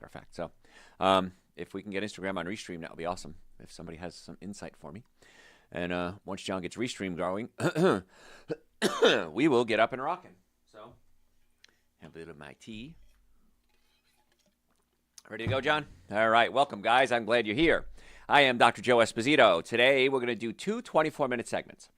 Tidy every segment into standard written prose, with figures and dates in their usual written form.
of fact. So if we can get Instagram on Restream, that would be awesome. If somebody has some insight for me. And once John gets Restream going, we will get up and rocking. So have a bit of my tea. Ready to go, John? All right. Welcome, guys. I'm glad you're here. I am Dr. Joe Esposito. Today, we're going to do two 24-minute segments.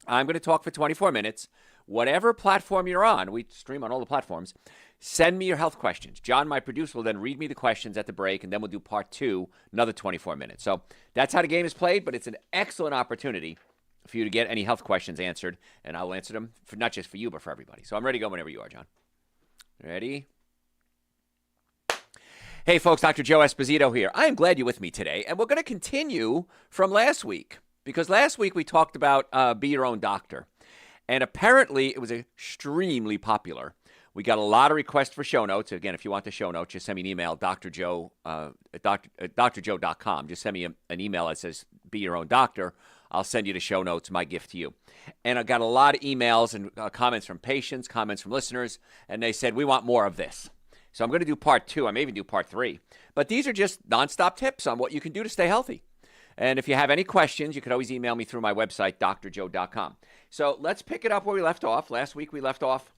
I'm going to talk for 24 minutes. Whatever platform you're on, we stream on all the platforms, send me your health questions. John, my producer, will then read me the questions at the break, and then we'll do part two, another 24 minutes. So that's how the game is played, but it's an excellent opportunity for you to get any health questions answered, and I'll answer them, for not just for you, but for everybody. So I'm ready to go whenever you are, John. Ready? Hey, folks, Dr. Joe Esposito here. I am glad you're with me today, and we're going to continue from last week, because last week we talked about be your own doctor, and apparently it was extremely popular. We got a lot of requests for show notes. Again, if you want the show notes, just send me an email, drjoe, drjoe.com. Just send me an email that says be your own doctor. I'll send you the show notes, my gift to you. And I got a lot of emails and comments from patients, comments from listeners, and they said, we want more of this. So I'm going to do part two. I may even do part three. But these are just nonstop tips on what you can do to stay healthy. And if you have any questions, you could always email me through my website, drjoe.com. So let's pick it up where we left off. Last week we left off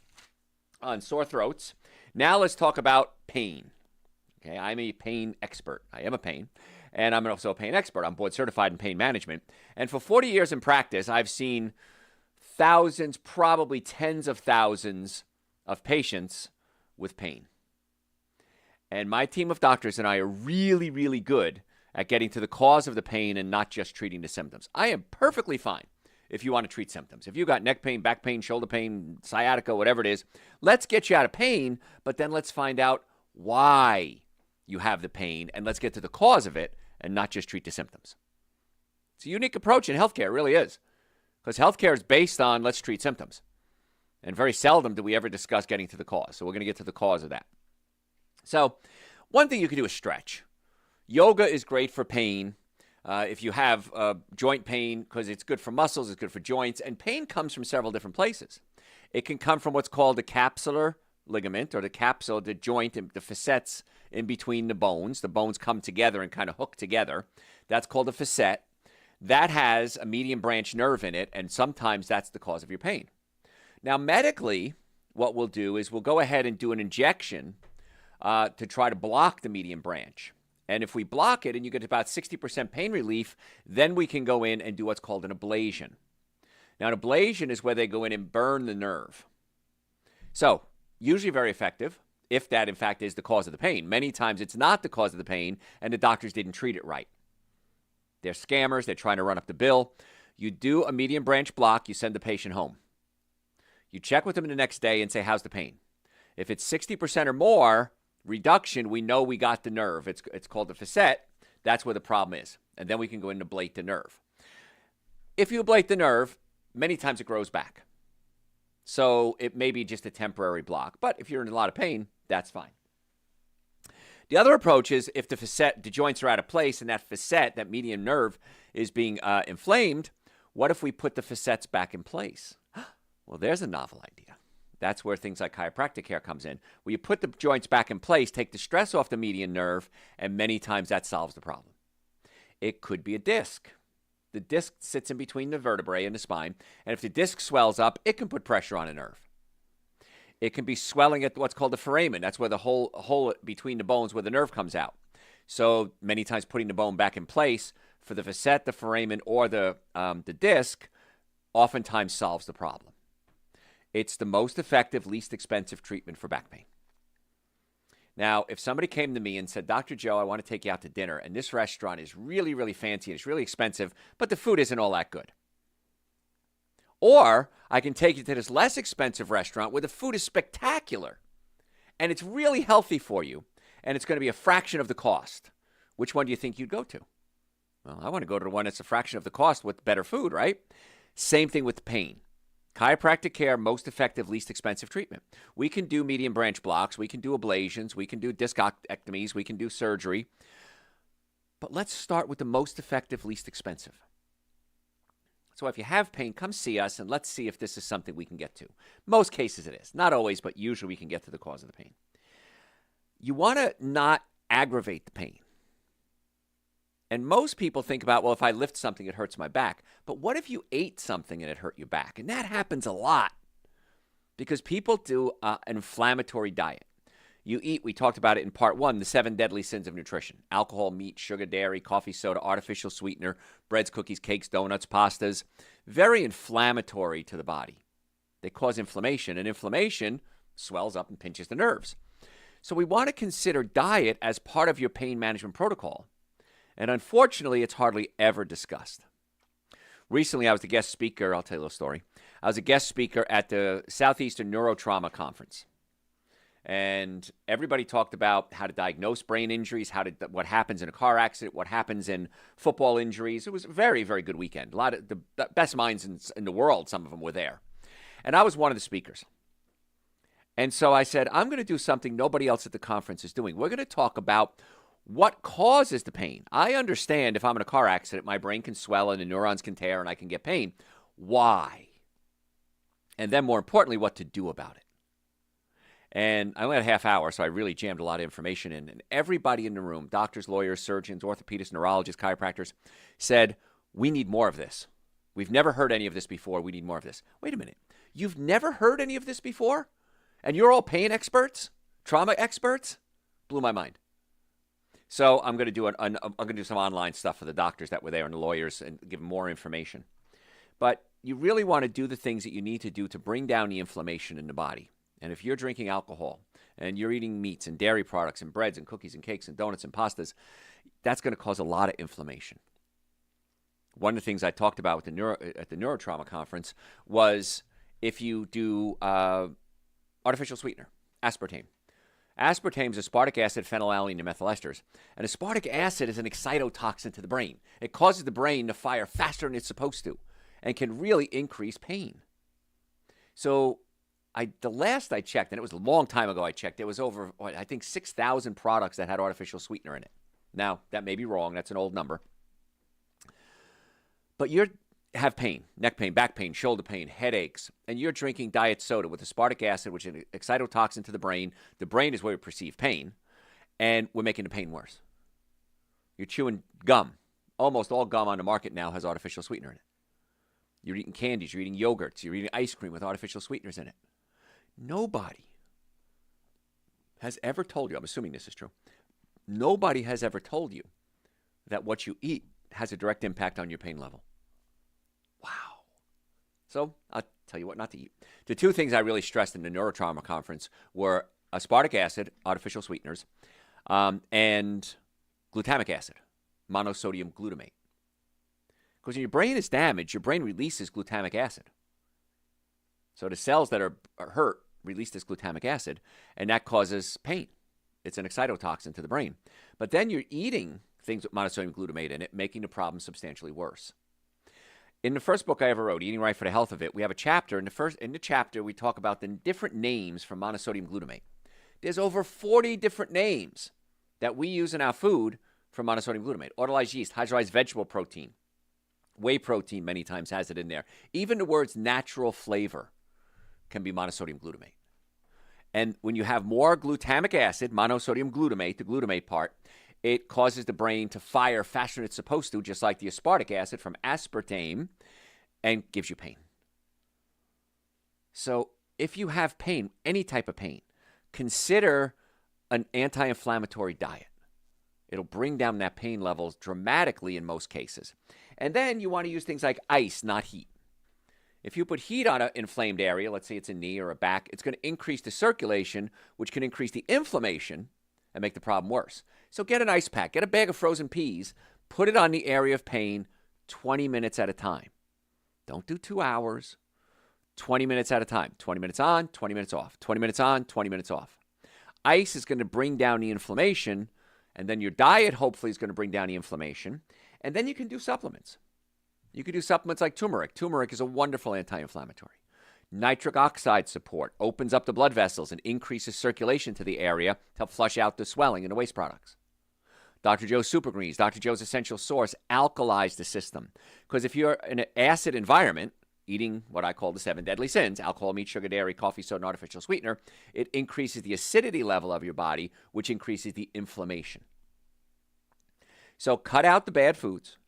on sore throats. Now let's talk about pain. Okay, I'm a pain expert. I am a pain. And I'm also a pain expert. I'm board certified in pain management. And for 40 years in practice, I've seen thousands, probably tens of thousands of patients with pain. And my team of doctors and I are really, really good at getting to the cause of the pain and not just treating the symptoms. I am perfectly fine if you want to treat symptoms. If you've got neck pain, back pain, shoulder pain, sciatica, whatever it is, let's get you out of pain, but then let's find out why you have the pain, and let's get to the cause of it and not just treat the symptoms. It's a unique approach in healthcare, it really is, because healthcare is based on let's treat symptoms. And very seldom do we ever discuss getting to the cause. So we're going to get to the cause of that. So one thing you can do is stretch. Yoga is great for pain. If you have joint pain, because it's good for muscles, it's good for joints, and pain comes from several different places. It can come from what's called the capsular ligament, or the capsule, the joint, the facets in between the bones. The bones come together and kind of hook together. That's called a facet. That has a median branch nerve in it, and sometimes that's the cause of your pain. Now, medically, what we'll do is we'll go ahead and do an injection to try to block the median branch. And if we block it and you get about 60% pain relief, then we can go in and do what's called an ablation. Now, an ablation is where they go in and burn the nerve. So, usually very effective, if that, in fact, is the cause of the pain. Many times it's not the cause of the pain, and the doctors didn't treat it right. They're scammers. They're trying to run up the bill. You do a median branch block, you send the patient home. You check with them the next day and say, how's the pain? If it's 60% or more reduction, we know we got the nerve. It's called the facet. That's where the problem is. And then we can go in and ablate the nerve. If you ablate the nerve, many times it grows back. So it may be just a temporary block. But if you're in a lot of pain, that's fine. The other approach is if the joints are out of place and that facet, that median nerve, is being inflamed, what if we put the facets back in place? Well, there's a novel idea. That's where things like chiropractic care comes in, where you put the joints back in place, take the stress off the median nerve, and many times that solves the problem. It could be a disc. The disc sits in between the vertebrae and the spine, and if the disc swells up, it can put pressure on a nerve. It can be swelling at what's called the foramen. That's where the hole between the bones where the nerve comes out. So many times putting the bone back in place for the facet, the foramen, or the disc oftentimes solves the problem. It's the most effective, least expensive treatment for back pain. Now, if somebody came to me and said, Dr. Joe, I want to take you out to dinner, and this restaurant is really, really fancy, and it's really expensive, but the food isn't all that good. Or I can take you to this less expensive restaurant where the food is spectacular, and it's really healthy for you, and it's going to be a fraction of the cost. Which one do you think you'd go to? Well, I want to go to the one that's a fraction of the cost with better food, right? Same thing with pain. Chiropractic care, most effective, least expensive treatment. We can do median branch blocks. We can do ablations. We can do discectomies. We can do surgery. But let's start with the most effective, least expensive. So if you have pain, come see us, and let's see if this is something we can get to. Most cases it is. Not always, but usually we can get to the cause of the pain. You want to not aggravate the pain. And most people think about, well, if I lift something, it hurts my back. But what if you ate something and it hurt your back? And that happens a lot because people do an inflammatory diet. You eat, we talked about it in part 1, the 7 deadly sins of nutrition: alcohol, meat, sugar, dairy, coffee, soda, artificial sweetener, breads, cookies, cakes, donuts, pastas. Very inflammatory to the body. They cause inflammation, and inflammation swells up and pinches the nerves. So we want to consider diet as part of your pain management protocol. And unfortunately, it's hardly ever discussed. Recently, I was the guest speaker. I'll tell you a little story. I was a guest speaker at the Southeastern Neurotrauma Conference. And everybody talked about how to diagnose brain injuries, what happens in a car accident, what happens in football injuries. It was a very, very good weekend. A lot of the best minds in the world, some of them were there. And I was one of the speakers. And so I said, I'm going to do something nobody else at the conference is doing. We're going to talk about what causes the pain. I understand if I'm in a car accident, my brain can swell and the neurons can tear and I can get pain. Why? And then more importantly, what to do about it. And I only had a half hour, so I really jammed a lot of information in. And everybody in the room, doctors, lawyers, surgeons, orthopedists, neurologists, chiropractors, said, we need more of this. We've never heard any of this before. We need more of this. Wait a minute. You've never heard any of this before? And you're all pain experts? Trauma experts? Blew my mind. So I'm going to do I'm going to do some online stuff for the doctors that were there and the lawyers and give them more information. But you really want to do the things that you need to do to bring down the inflammation in the body. And if you're drinking alcohol and you're eating meats and dairy products and breads and cookies and cakes and donuts and pastas, that's going to cause a lot of inflammation. One of the things I talked about with at the Neurotrauma Conference was if you do artificial sweetener, aspartame. Aspartame is aspartic acid, phenylalanine, and methyl esters. And aspartic acid is an excitotoxin to the brain. It causes the brain to fire faster than it's supposed to and can really increase pain. So the last I checked, and it was a long time ago I checked, there was over, I think, 6,000 products that had artificial sweetener in it. Now, that may be wrong. That's an old number. But you have pain, neck pain, back pain, shoulder pain, headaches, and you're drinking diet soda with aspartic acid, which is an excitotoxin to the brain. The brain is where we perceive pain, and we're making the pain worse. You're chewing gum. Almost all gum on the market now has artificial sweetener in it. You're eating candies, you're eating yogurts, you're eating ice cream with artificial sweeteners in it. Nobody has ever told you, I'm assuming this is true, nobody has ever told you that what you eat has a direct impact on your pain level. Wow. So I'll tell you what not to eat. The two things I really stressed in the Neurotrauma Conference were aspartic acid, artificial sweeteners, and glutamic acid, monosodium glutamate. Because when your brain is damaged, your brain releases glutamic acid. So the cells that are hurt release this glutamic acid, and that causes pain. It's an excitotoxin to the brain. But then you're eating things with monosodium glutamate in it, making the problem substantially worse. In the first book I ever wrote, Eating Right for the Health of It, we have a chapter. In the chapter, we talk about the different names for monosodium glutamate. There's over 40 different names that we use in our food for monosodium glutamate. Autolyzed yeast, hydrolyzed vegetable protein, whey protein many times has it in there. Even the words natural flavor can be monosodium glutamate. And when you have more glutamic acid, monosodium glutamate, the glutamate part, it causes the brain to fire faster than it's supposed to, just like the aspartic acid from aspartame, and gives you pain. So if you have pain, any type of pain, consider an anti-inflammatory diet. It'll bring down that pain levels dramatically in most cases. And then you want to use things like ice, not heat. If you put heat on an inflamed area, let's say it's a knee or a back, it's going to increase the circulation, which can increase the inflammation and make the problem worse. So get an ice pack, get a bag of frozen peas, put it on the area of pain 20 minutes at a time. Don't do 2 hours, 20 minutes at a time. 20 minutes on, 20 minutes off. 20 minutes on, 20 minutes off. Ice is going to bring down the inflammation, and then your diet hopefully is going to bring down the inflammation. And then you can do supplements. You can do supplements like turmeric. Turmeric is a wonderful anti-inflammatory. Nitric oxide support opens up the blood vessels and increases circulation to the area to help flush out the swelling in the waste products. Dr. Joe's Super Greens, Dr. Joe's Essential Source alkalize the system. Because if you're in an acid environment, eating what I call the 7 deadly sins: alcohol, meat, sugar, dairy, coffee, soda, and artificial sweetener. It increases the acidity level of your body, which increases the inflammation. So cut out the bad foods.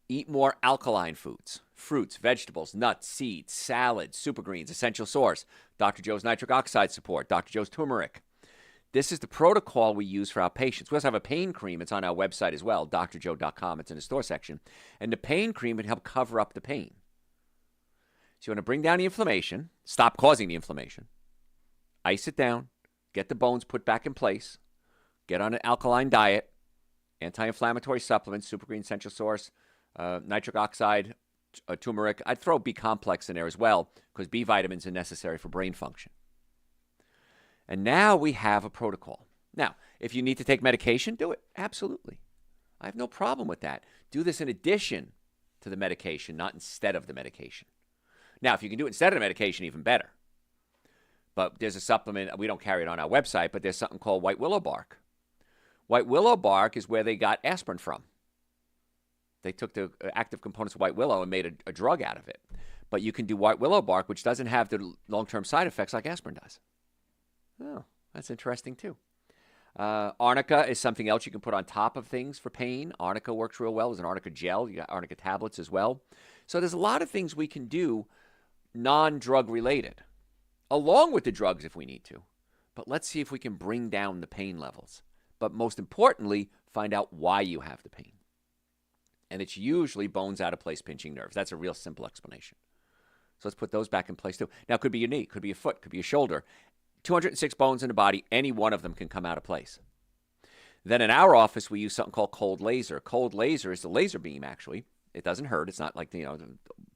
Eat more alkaline foods: fruits, vegetables, nuts, seeds, salads, super greens, essential source, Dr. Joe's nitric oxide support, Dr. Joe's turmeric. This is the protocol we use for our patients. We also have a pain cream. It's on our website as well, drjoe.com. It's in the store section. And the pain cream would help cover up the pain. So you want to bring down the inflammation, stop causing the inflammation, ice it down, get the bones put back in place, get on an alkaline diet, anti-inflammatory supplements, super green, essential source, nitric oxide, turmeric. I'd throw B complex in there as well, because B vitamins are necessary for brain function. And now we have a protocol. Now, if you need to take medication, do it. Absolutely. I have no problem with that. Do this in addition to the medication, not instead of the medication. Now, if you can do it instead of the medication, even better. But there's a supplement, we don't carry it on our website, but there's something called white willow bark. White willow bark is where they got aspirin from. They took the active components of white willow and made a drug out of it. But you can do white willow bark, which doesn't have the long-term side effects like aspirin does. Oh, that's interesting too. Arnica is something else you can put on top of things for pain. Arnica works real well. There's an arnica gel. You got arnica tablets as well. So there's a lot of things we can do non-drug related, along with the drugs if we need to. But let's see if we can bring down the pain levels. But most importantly, find out why you have the pain. And it's usually bones out of place, pinching nerves. That's a real simple explanation. So let's put those back in place too. Now, it could be your knee, could be your foot, could be your shoulder. 206 bones in the body, any one of them can come out of place. Then in our office, we use something called cold laser. Cold laser is the laser beam, actually. It doesn't hurt. It's not like,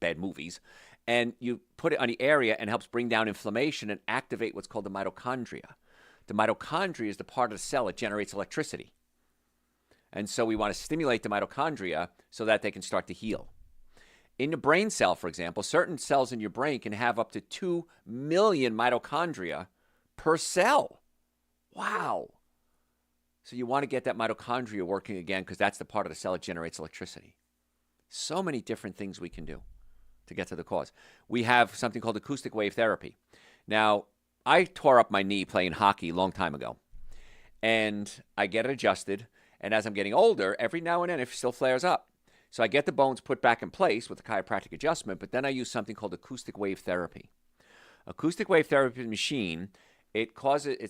bad movies. And you put it on the area and helps bring down inflammation and activate what's called the mitochondria. The mitochondria is the part of the cell that generates electricity. And so we want to stimulate the mitochondria so that they can start to heal. In the brain cell, for example, certain cells in your brain can have up to 2 million mitochondria per cell. Wow. So you want to get that mitochondria working again, because that's the part of the cell that generates electricity. So many different things we can do to get to the cause. We have something called acoustic wave therapy. Now, I tore up my knee playing hockey a long time ago, and I get it adjusted. And as I'm getting older, every now and then it still flares up. So I get the bones put back in place with the chiropractic adjustment, but then I use something called acoustic wave therapy. Acoustic wave therapy machine, it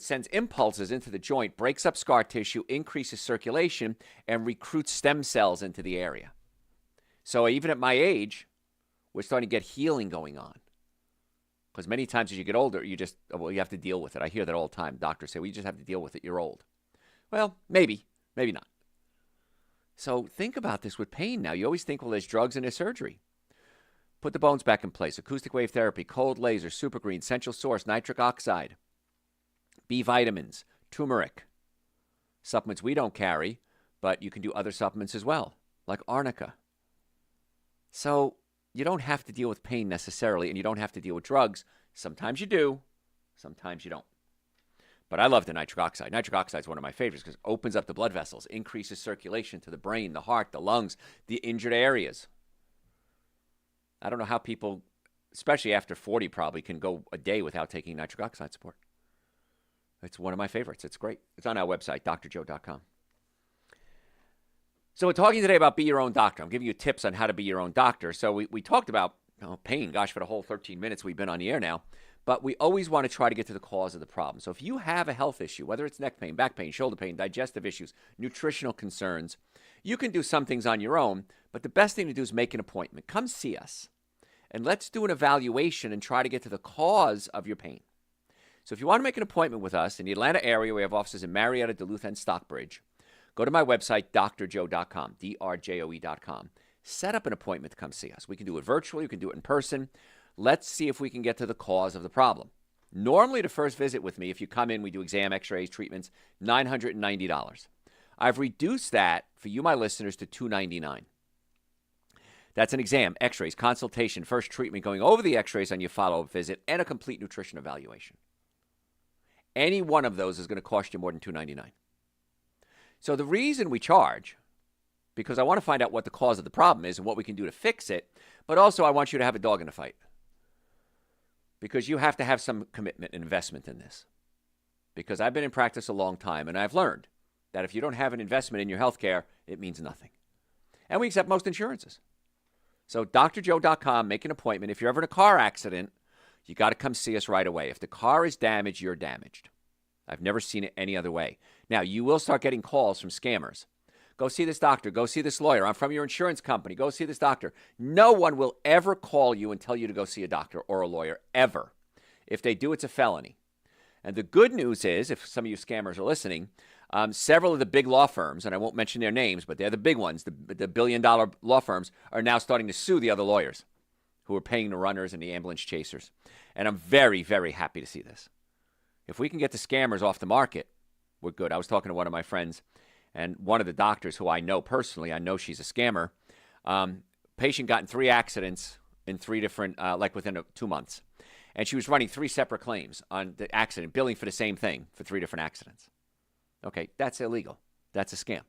sends impulses into the joint, breaks up scar tissue, increases circulation, and recruits stem cells into the area. So even at my age, we're starting to get healing going on. Because many times as you get older, you have to deal with it. I hear that all the time. Doctors say, well, you just have to deal with it. You're old. Well, maybe not. So think about this with pain now. You always think, well, there's drugs and there's surgery. Put the bones back in place. Acoustic wave therapy, cold laser, super green, essential source, nitric oxide, B vitamins, turmeric. Supplements we don't carry, but you can do other supplements as well, like arnica. So you don't have to deal with pain necessarily, and you don't have to deal with drugs. Sometimes you do, sometimes you don't. But I love the nitric oxide. Nitric oxide is one of my favorites because it opens up the blood vessels, increases circulation to the brain, the heart, the lungs, the injured areas. I don't know how people, especially after 40 probably, can go a day without taking nitric oxide support. It's one of my favorites. It's great. It's on our website, drjoe.com. So we're talking today about be your own doctor. I'm giving you tips on how to be your own doctor. So we talked about pain, gosh, for the whole 13 minutes we've been on the air now. But we always want to try to get to the cause of the problem. So if you have a health issue, whether it's neck pain, back pain, shoulder pain, digestive issues, nutritional concerns, you can do some things on your own. But the best thing to do is make an appointment. Come see us. And let's do an evaluation and try to get to the cause of your pain. So if you want to make an appointment with us in the Atlanta area, we have offices in Marietta, Duluth, and Stockbridge. Go to my website, drjoe.com, drjoe.com. Set up an appointment to come see us. We can do it virtually. We can do it in person. Let's see if we can get to the cause of the problem. Normally, the first visit with me, if you come in, we do exam, x-rays, treatments, $990. I've reduced that for you, my listeners, to $299. That's an exam, x-rays, consultation, first treatment, going over the x-rays on your follow-up visit, and a complete nutrition evaluation. Any one of those is going to cost you more than $299. So the reason we charge, because I want to find out what the cause of the problem is and what we can do to fix it, but also I want you to have a dog in the fight. because you have to have some commitment and investment in this. Because I've been in practice a long time, and I've learned that if you don't have an investment in your health care, it means nothing. And we accept most insurances. So drjoe.com, make an appointment. If you're ever in a car accident, you got to come see us right away. If the car is damaged, you're damaged. I've never seen it any other way. Now, you will start getting calls from scammers. Go see this doctor. Go see this lawyer. I'm from your insurance company. Go see this doctor. No one will ever call you and tell you to go see a doctor or a lawyer, ever. If they do, it's a felony. And the good news is, if some of you scammers are listening, several of the big law firms, and I won't mention their names, but they're the big ones, the billion-dollar law firms, are now starting to sue the other lawyers who are paying the runners and the ambulance chasers. And I'm very, very happy to see this. If we can get the scammers off the market, we're good. I was talking to one of my friends, and one of the doctors who I know personally, I know she's a scammer. Patient got in 3 accidents in 3 different, within 2 months. And she was running 3 separate claims on the accident, billing for the same thing for 3 different accidents. Okay, that's illegal. That's a scam.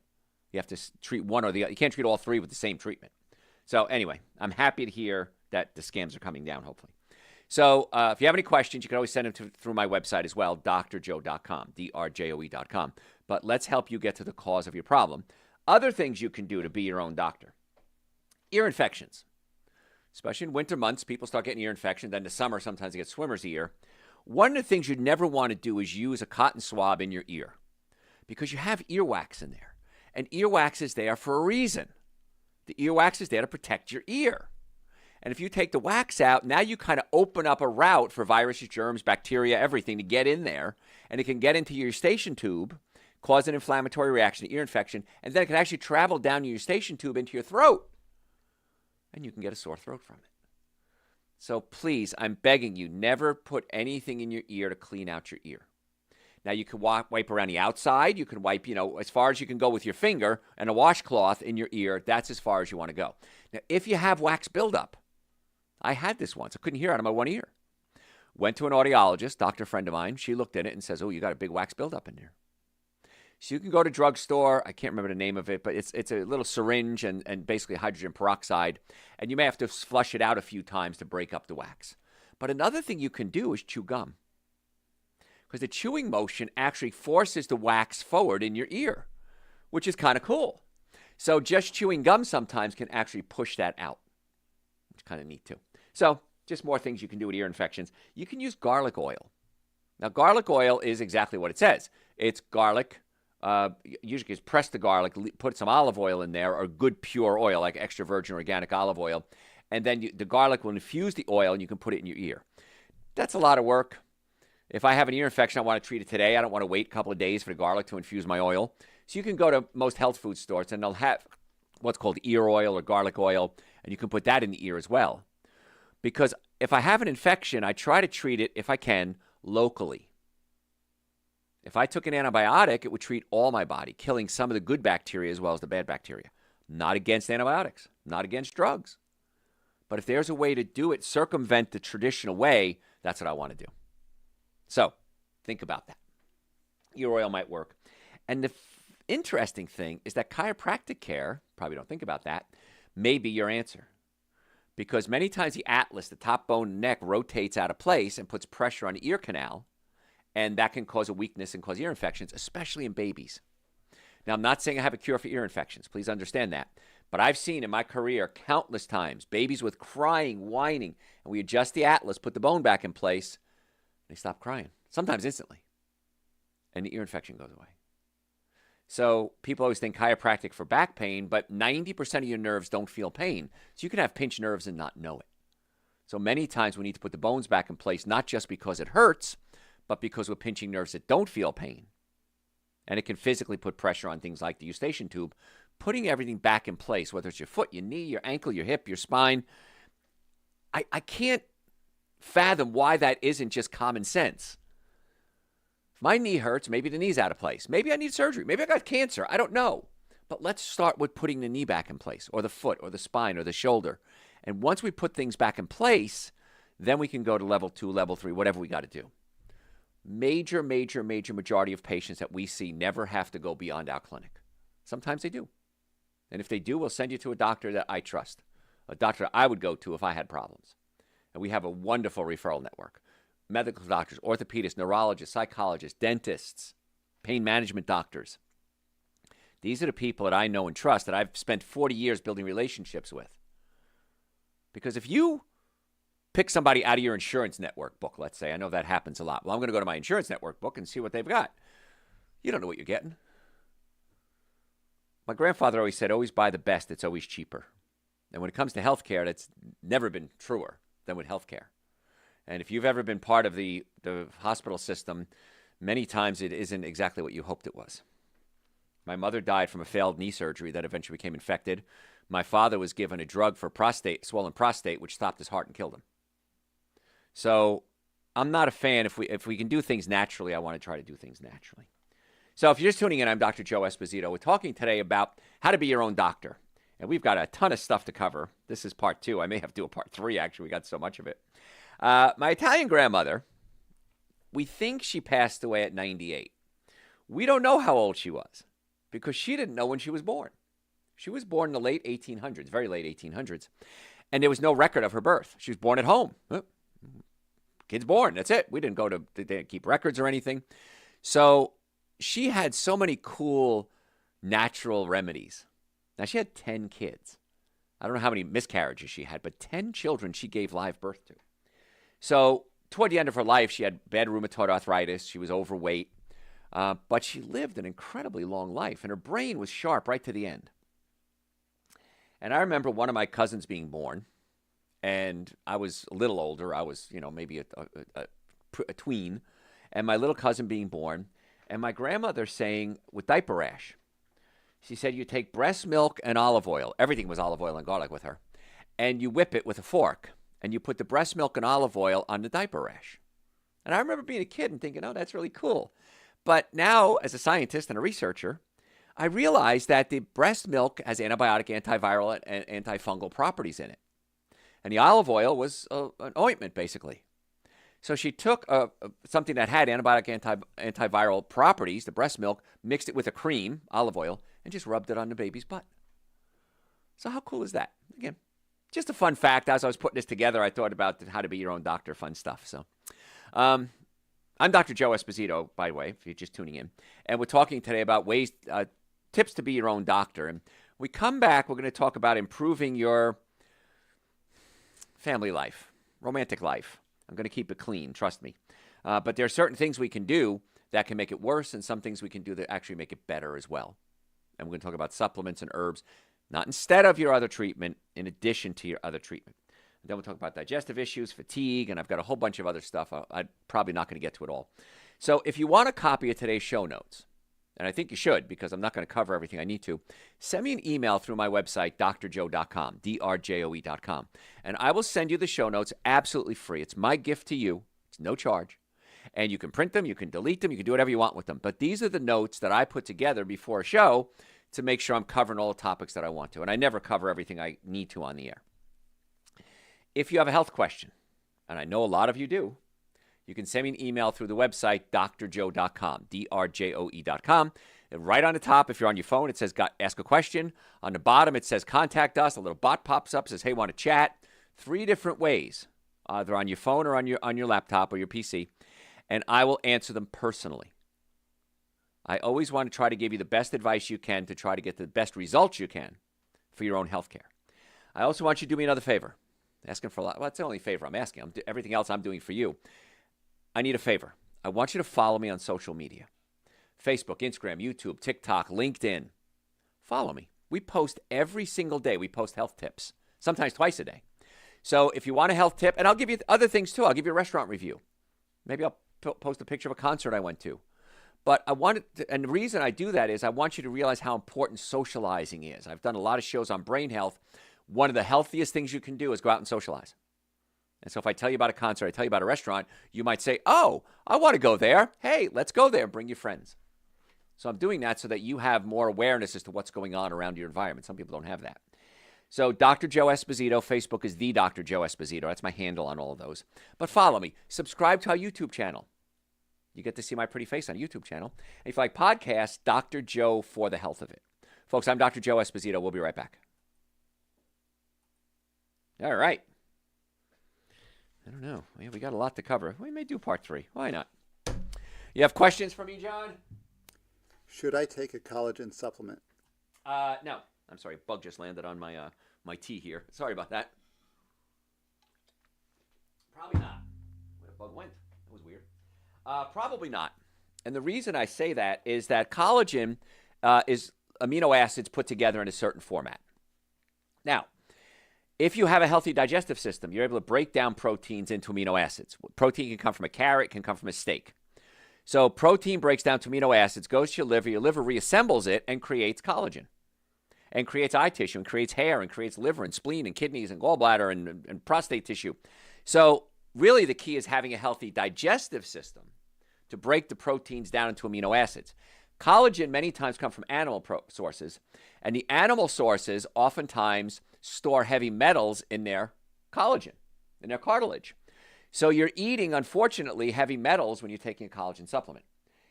You have to treat one or the other. You can't treat all 3 with the same treatment. So anyway, I'm happy to hear that the scams are coming down, hopefully. So if you have any questions, you can always send them through my website as well, drjoe.com, drjoe.com. But let's help you get to the cause of your problem. Other things you can do to be your own doctor. Ear infections. Especially in winter months, people start getting ear infections. Then in the summer, sometimes they get swimmer's ear. One of the things you'd never want to do is use a cotton swab in your ear because you have earwax in there. And earwax is there for a reason. The earwax is there to protect your ear. And if you take the wax out, now you kind of open up a route for viruses, germs, bacteria, everything to get in there. And it can get into your eustachian tube, cause an inflammatory reaction, ear infection, and then it can actually travel down your eustachian tube into your throat. And you can get a sore throat from it. So please, I'm begging you, never put anything in your ear to clean out your ear. Now, you can wipe around the outside. You can wipe, as far as you can go with your finger and a washcloth in your ear. That's as far as you want to go. Now, if you have wax buildup, I had this once. I couldn't hear out of my one ear. Went to an audiologist, doctor friend of mine. She looked at it and says, oh, you got a big wax buildup in there. So you can go to drugstore. I can't remember the name of it, but it's a little syringe and basically hydrogen peroxide. And you may have to flush it out a few times to break up the wax. But another thing you can do is chew gum. Because the chewing motion actually forces the wax forward in your ear, which is kind of cool. So just chewing gum sometimes can actually push that out, which is kind of neat too. So just more things you can do with ear infections. You can use garlic oil. Now, garlic oil is exactly what it says. It's garlic. Usually just press the garlic, put some olive oil in there, or good pure oil like extra virgin organic olive oil. And then the garlic will infuse the oil and you can put it in your ear. That's a lot of work. If I have an ear infection, I want to treat it today. I don't want to wait a couple of days for the garlic to infuse my oil. So you can go to most health food stores and they'll have what's called ear oil or garlic oil, and you can put that in the ear as well. Because if I have an infection, I try to treat it, if I can, locally. If I took an antibiotic, it would treat all my body, killing some of the good bacteria as well as the bad bacteria. Not against antibiotics, not against drugs. But if there's a way to do it, circumvent the traditional way, that's what I want to do. So think about that. Ear oil might work. And the interesting thing is that chiropractic care, probably don't think about that, may be your answer. Because many times the atlas, the top bone and neck, rotates out of place and puts pressure on the ear canal. And that can cause a weakness and cause ear infections, especially in babies. Now, I'm not saying I have a cure for ear infections. Please understand that. But I've seen in my career countless times babies with crying, whining, and we adjust the atlas, put the bone back in place, they stop crying, sometimes instantly. And the ear infection goes away. So people always think chiropractic for back pain, but 90% of your nerves don't feel pain. So you can have pinched nerves and not know it. So many times we need to put the bones back in place, not just because it hurts, but because we're pinching nerves that don't feel pain. And it can physically put pressure on things like the eustachian tube, putting everything back in place, whether it's your foot, your knee, your ankle, your hip, your spine. I can't fathom why that isn't just common sense. If my knee hurts, maybe the knee's out of place. Maybe I need surgery. Maybe I got cancer. I don't know. But let's start with putting the knee back in place, or the foot, or the spine, or the shoulder. And once we put things back in place, then we can go to level 2, level 3, whatever we got to do. Major majority of patients that we see never have to go beyond our clinic. Sometimes they do. And if they do, we'll send you to a doctor that I trust, a doctor I would go to if I had problems. And we have a wonderful referral network. medical doctors, orthopedists, neurologists, psychologists, dentists, pain management doctors. These are the people that I know and trust that I've spent 40 years building relationships with. Because if you pick somebody out of your insurance network book, let's say, I know that happens a lot. Well, I'm going to go to my insurance network book and see what they've got. You don't know what you're getting. My grandfather always said, always buy the best. It's always cheaper. And when it comes to healthcare, that's never been truer than with healthcare. And if you've ever been part of the hospital system, many times it isn't exactly what you hoped it was. My mother died from a failed knee surgery that eventually became infected. My father was given a drug for swollen prostate, which stopped his heart and killed him. So I'm not a fan. If we can do things naturally, I want to try to do things naturally. So if you're just tuning in, I'm Dr. Joe Esposito. We're talking today about how to be your own doctor. And we've got a ton of stuff to cover. This is part 2. I may have to do a part 3, actually. We got so much of it. My Italian grandmother, we think she passed away at 98. We don't know how old she was because she didn't know when she was born. She was born in the late 1800s, very late 1800s. And there was no record of her birth. She was born at home. Kid's born. That's it. They didn't keep records or anything. So she had so many cool natural remedies. Now, she had 10 kids. I don't know how many miscarriages she had, but 10 children she gave live birth to. So toward the end of her life, she had bad rheumatoid arthritis. She was overweight. But she lived an incredibly long life, and her brain was sharp right to the end. And I remember one of my cousins being born, and I was a little older. I was, maybe a tween, and my little cousin being born, and my grandmother saying, with diaper rash, she said, you take breast milk and olive oil. Everything was olive oil and garlic with her. And you whip it with a fork. And you put the breast milk and olive oil on the diaper rash. And I remember being a kid and thinking, oh, that's really cool. But now, as a scientist and a researcher, I realized that the breast milk has antibiotic, antiviral, and antifungal properties in it. And the olive oil was an ointment, basically. So she took something that had antibiotic, antiviral properties, the breast milk, mixed it with a cream, olive oil, and just rubbed it on the baby's butt. So how cool is that? Again, just a fun fact. As I was putting this together, I thought about how to be your own doctor, fun stuff. So I'm Dr. Joe Esposito, by the way, if you're just tuning in. And we're talking today about tips to be your own doctor. And we come back, we're going to talk about improving your family life, romantic life. I'm going to keep it clean, trust me. But there are certain things we can do that can make it worse, and some things we can do that actually make it better as well. And we're going to talk about supplements and herbs, not instead of your other treatment, in addition to your other treatment. And then we'll talk about digestive issues, fatigue, and I've got a whole bunch of other stuff. I'm probably not going to get to it all. So if you want a copy of today's show notes, and I think you should because I'm not going to cover everything I need to, send me an email through my website, drjoe.com, drjoe.com, and I will send you the show notes absolutely free. It's my gift to you. It's no charge. And you can print them, you can delete them, you can do whatever you want with them. But these are the notes that I put together before a show to make sure I'm covering all the topics that I want to. And I never cover everything I need to on the air. If you have a health question, and I know a lot of you do, you can send me an email through the website, drjoe.com, drjoe.com. And right on the top, if you're on your phone, it says ask a question. On the bottom, it says contact us. A little bot pops up, says, hey, want to chat? 3 different ways, either on your phone or on your laptop or your PC. And I will answer them personally. I always want to try to give you the best advice you can to try to get the best results you can for your own health care. I also want you to do me another favor. Asking for a lot. Well, that's the only favor I'm asking. Everything else I'm doing for you. I need a favor. I want you to follow me on social media. Facebook, Instagram, YouTube, TikTok, LinkedIn. Follow me. We post every single day. We post health tips, sometimes twice a day. So if you want a health tip, and I'll give you other things too. I'll give you a restaurant review. Maybe I'll post a picture of a concert I went to. But and the reason I do that is I want you to realize how important socializing is. I've done a lot of shows on brain health. One of the healthiest things you can do is go out and socialize. And so if I tell you about a concert, I tell you about a restaurant, you might say, oh, I want to go there. Hey, let's go there. Bring your friends. So I'm doing that so that you have more awareness as to what's going on around your environment. Some people don't have that. So Dr. Joe Esposito, Facebook is the Dr. Joe Esposito. That's my handle on all of those. But follow me. Subscribe to our YouTube channel. You get to see my pretty face on a YouTube channel. And if you like podcasts, Dr. Joe for the health of it. Folks, I'm Dr. Joe Esposito. We'll be right back. All right. I don't know. We got a lot to cover. We may do part 3. Why not? You have questions for me, John? Should I take a collagen supplement? No. I'm sorry. Bug just landed on my tea here. Sorry about that. Probably not. Where the bug went? That was weird. Probably not. And the reason I say that is that collagen is amino acids put together in a certain format. Now, if you have a healthy digestive system, you're able to break down proteins into amino acids. Protein can come from a carrot, can come from a steak. So protein breaks down to amino acids, goes to your liver reassembles it, and creates collagen. And creates eye tissue, and creates hair, and creates liver, and spleen, and kidneys, and gallbladder, and prostate tissue. So really the key is having a healthy digestive system to break the proteins down into amino acids. Collagen many times come from animal sources, and the animal sources oftentimes store heavy metals in their collagen, in their cartilage. So you're eating, unfortunately, heavy metals when you're taking a collagen supplement.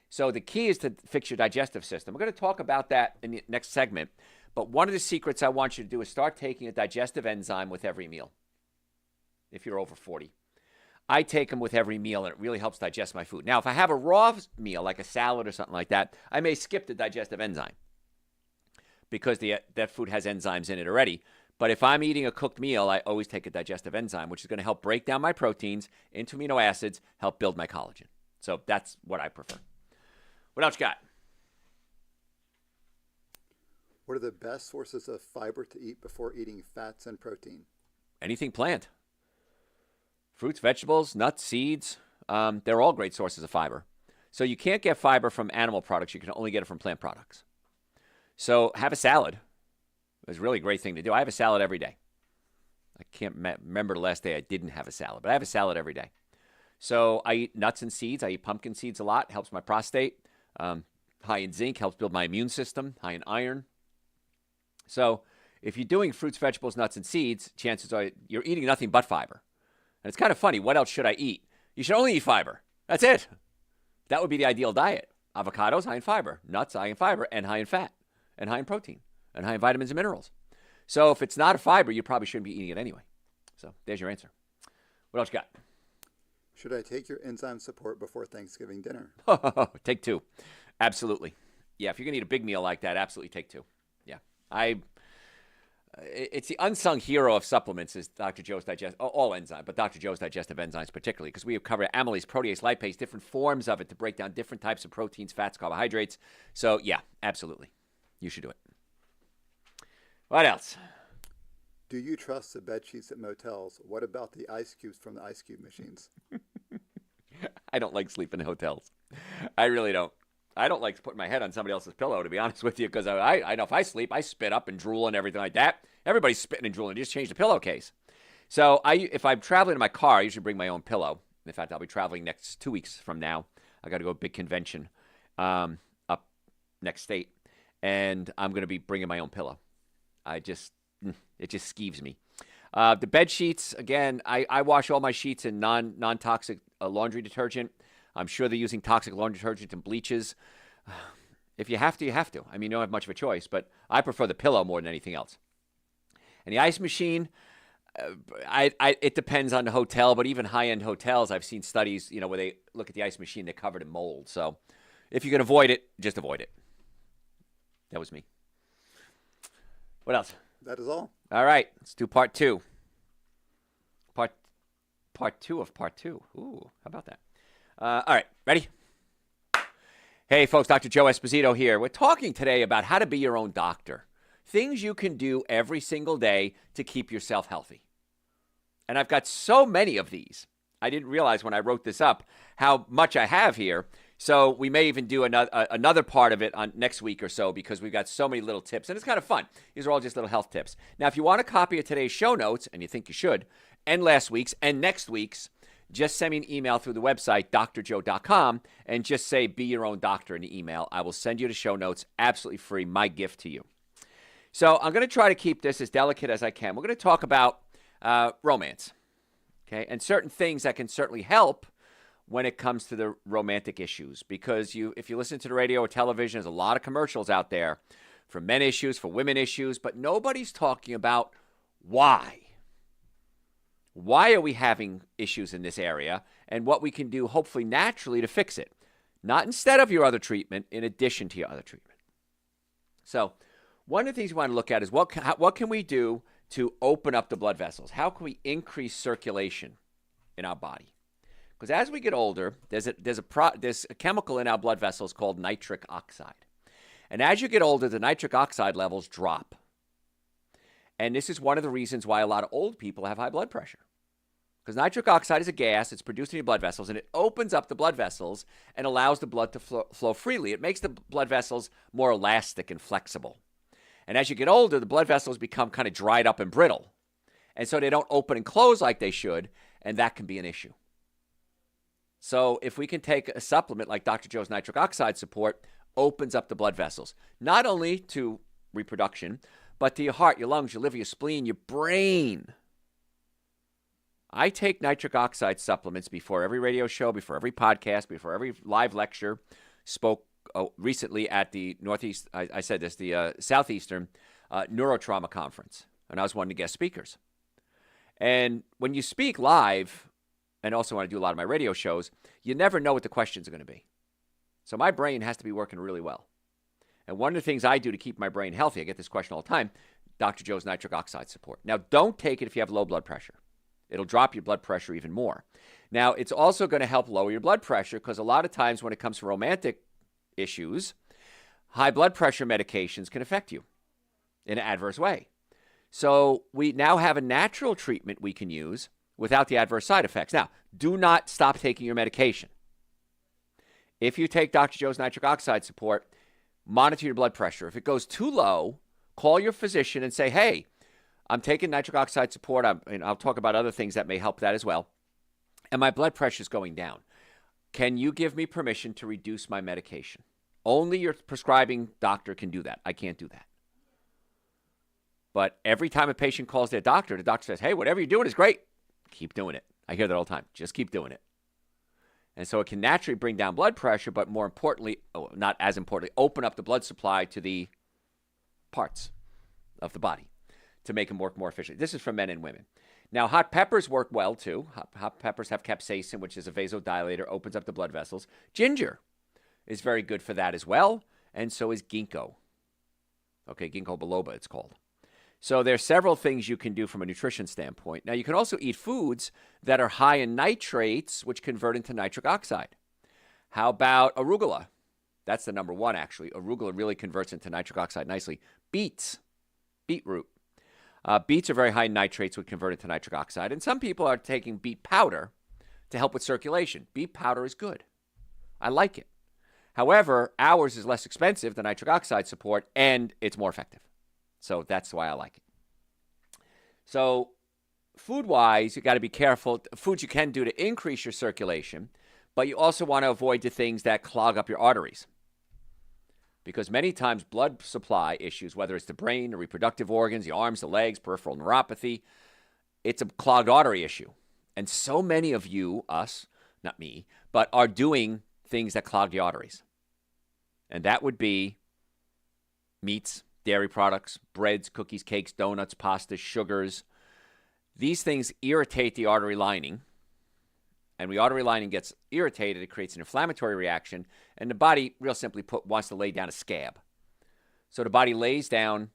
So the key is to fix your digestive system. We're going to talk about that in the next segment, but one of the secrets I want you to do is start taking a digestive enzyme with every meal, if you're over 40. I take them with every meal, and it really helps digest my food. Now, if I have a raw meal, like a salad or something like that, I may skip the digestive enzyme because that food has enzymes in it already. But if I'm eating a cooked meal, I always take a digestive enzyme, which is going to help break down my proteins into amino acids, help build my collagen. So that's what I prefer. What else you got? What are the best sources of fiber to eat before eating fats and protein? Anything plant. Fruits, vegetables, nuts, seeds, they're all great sources of fiber. So you can't get fiber from animal products. You can only get it from plant products. So have a salad. It's a really great thing to do. I have a salad every day. I can't remember the last day I didn't have a salad, but I have a salad every day. So I eat nuts and seeds. I eat pumpkin seeds a lot. Helps my prostate. High in zinc, helps build my immune system. High in iron. So if you're doing fruits, vegetables, nuts, and seeds, chances are you're eating nothing but fiber. And it's kind of funny. What else should I eat? You should only eat fiber. That's it. That would be the ideal diet. Avocados, high in fiber. Nuts, high in fiber, and high in fat, and high in protein, and high in vitamins and minerals. So if it's not a fiber, you probably shouldn't be eating it anyway. So there's your answer. What else you got? Should I take your enzyme support before Thanksgiving dinner? Take 2. Absolutely. Yeah, if you're going to eat a big meal like that, absolutely take 2. Yeah. It's the unsung hero of supplements is Dr. Joe's all enzyme, but Dr. Joe's digestive enzymes particularly, because we have covered amylase, protease, lipase, different forms of it to break down different types of proteins, fats, carbohydrates. So yeah, absolutely. You should do it. What else? Do you trust the bed sheets at motels? What about the ice cubes from the ice cube machines? I don't like sleeping in hotels. I really don't. I don't like putting my head on somebody else's pillow, to be honest with you, because I know if I sleep, I spit up and drool and everything like that. Everybody's spitting and drooling. Just change the pillowcase. So if I'm traveling in my car, I usually bring my own pillow. In fact, I'll be traveling next 2 weeks from now. I got to go to a big convention up next state, and I'm going to be bringing my own pillow. It just skeeves me. The bed sheets, again, I wash all my sheets in non-toxic laundry detergent. I'm sure they're using toxic laundry detergent and bleaches. If you have to, you have to. I mean, you don't have much of a choice, but I prefer the pillow more than anything else. And the ice machine, it depends on the hotel, but even high-end hotels, I've seen studies, where they look at the ice machine, they're covered in mold. So if you can avoid it, just avoid it. That was me. What else? That is all. All right, let's do part 2. Part 2 of part 2. Ooh, how about that? All right, ready? Hey, folks, Dr. Joe Esposito here. We're talking today about how to be your own doctor. Things you can do every single day to keep yourself healthy. And I've got so many of these. I didn't realize when I wrote this up how much I have here. So we may even do another part of it on next week or so because we've got so many little tips. And it's kind of fun. These are all just little health tips. Now, if you want a copy of today's show notes, and you think you should, and last week's and next week's, just send me an email through the website, drjoe.com, and just say, be your own doctor in the email. I will send you the show notes absolutely free, my gift to you. So I'm going to try to keep this as delicate as I can. We're going to talk about romance, okay, and certain things that can certainly help when it comes to the romantic issues. Because if you listen to the radio or television, there's a lot of commercials out there for men issues, for women issues, but nobody's talking about why. why are we having issues in this area, and what we can do, hopefully naturally, to fix it. Not instead of your other treatment, in addition to your other treatment. So one of the things we want to look at is what can we do to open up the blood vessels? How can we increase circulation in our body? Because as we get older, there's a chemical in our blood vessels called nitric oxide. And as you get older, the nitric oxide levels drop. And this is one of the reasons why a lot of old people have high blood pressure. Because nitric oxide is a gas, it's produced in your blood vessels, and it opens up the blood vessels and allows the blood to flow freely. It makes the blood vessels more elastic and flexible. And as you get older, the blood vessels become kind of dried up and brittle. And so they don't open and close like they should, and that can be an issue. So if we can take a supplement like Dr. Joe's nitric oxide support, opens up the blood vessels, not only to reproduction, but to your heart, your lungs, your liver, your spleen, your brain. I take nitric oxide supplements before every radio show, before every podcast, before every live lecture. Spoke recently at the Southeastern Neurotrauma Conference, and I was one of the guest speakers. And when you speak live, and also when I do a lot of my radio shows, you never know what the questions are going to be. So my brain has to be working really well. And one of the things I do to keep my brain healthy, I get this question all the time, Dr. Joe's nitric oxide support. Now, don't take it if you have low blood pressure. It'll drop your blood pressure even more. Now, it's also going to help lower your blood pressure because a lot of times when it comes to romantic issues, high blood pressure medications can affect you in an adverse way. So we now have a natural treatment we can use without the adverse side effects. Now, do not stop taking your medication. If you take Dr. Joe's nitric oxide support, monitor your blood pressure. If it goes too low, call your physician and say, hey, I'm taking nitric oxide support. I'll talk about other things that may help that as well. And my blood pressure is going down. Can you give me permission to reduce my medication? Only your prescribing doctor can do that. I can't do that. But every time a patient calls their doctor, the doctor says, hey, whatever you're doing is great. Keep doing it. I hear that all the time. Just keep doing it. And so it can naturally bring down blood pressure, but more importantly, not as importantly, open up the blood supply to the parts of the body to make them work more efficiently. This is for men and women. Now, hot peppers work well, too. Hot peppers have capsaicin, which is a vasodilator, opens up the blood vessels. Ginger is very good for that as well, and so is ginkgo. Okay, ginkgo biloba, it's called. So there are several things you can do from a nutrition standpoint. Now, you can also eat foods that are high in nitrates, which convert into nitric oxide. How about arugula? That's the number one, actually. Arugula really converts into nitric oxide nicely. Beets, beetroot. Beets are very high in nitrates, which convert into nitric oxide. And some people are taking beet powder to help with circulation. Beet powder is good. I like it. However, ours is less expensive than nitric oxide support, and it's more effective. So that's why I like it. So food-wise, you got to be careful. Foods you can do to increase your circulation, but you also want to avoid the things that clog up your arteries. Because many times blood supply issues, whether it's the brain, the reproductive organs, the arms, the legs, peripheral neuropathy, it's a clogged artery issue. And so many of you, us, not me, but are doing things that clog the arteries. And that would be meats, dairy products, breads, cookies, cakes, donuts, pastas, sugars. These things irritate the artery lining. And when the artery lining gets irritated, it creates an inflammatory reaction. And the body, real simply put, wants to lay down a scab. So the body lays down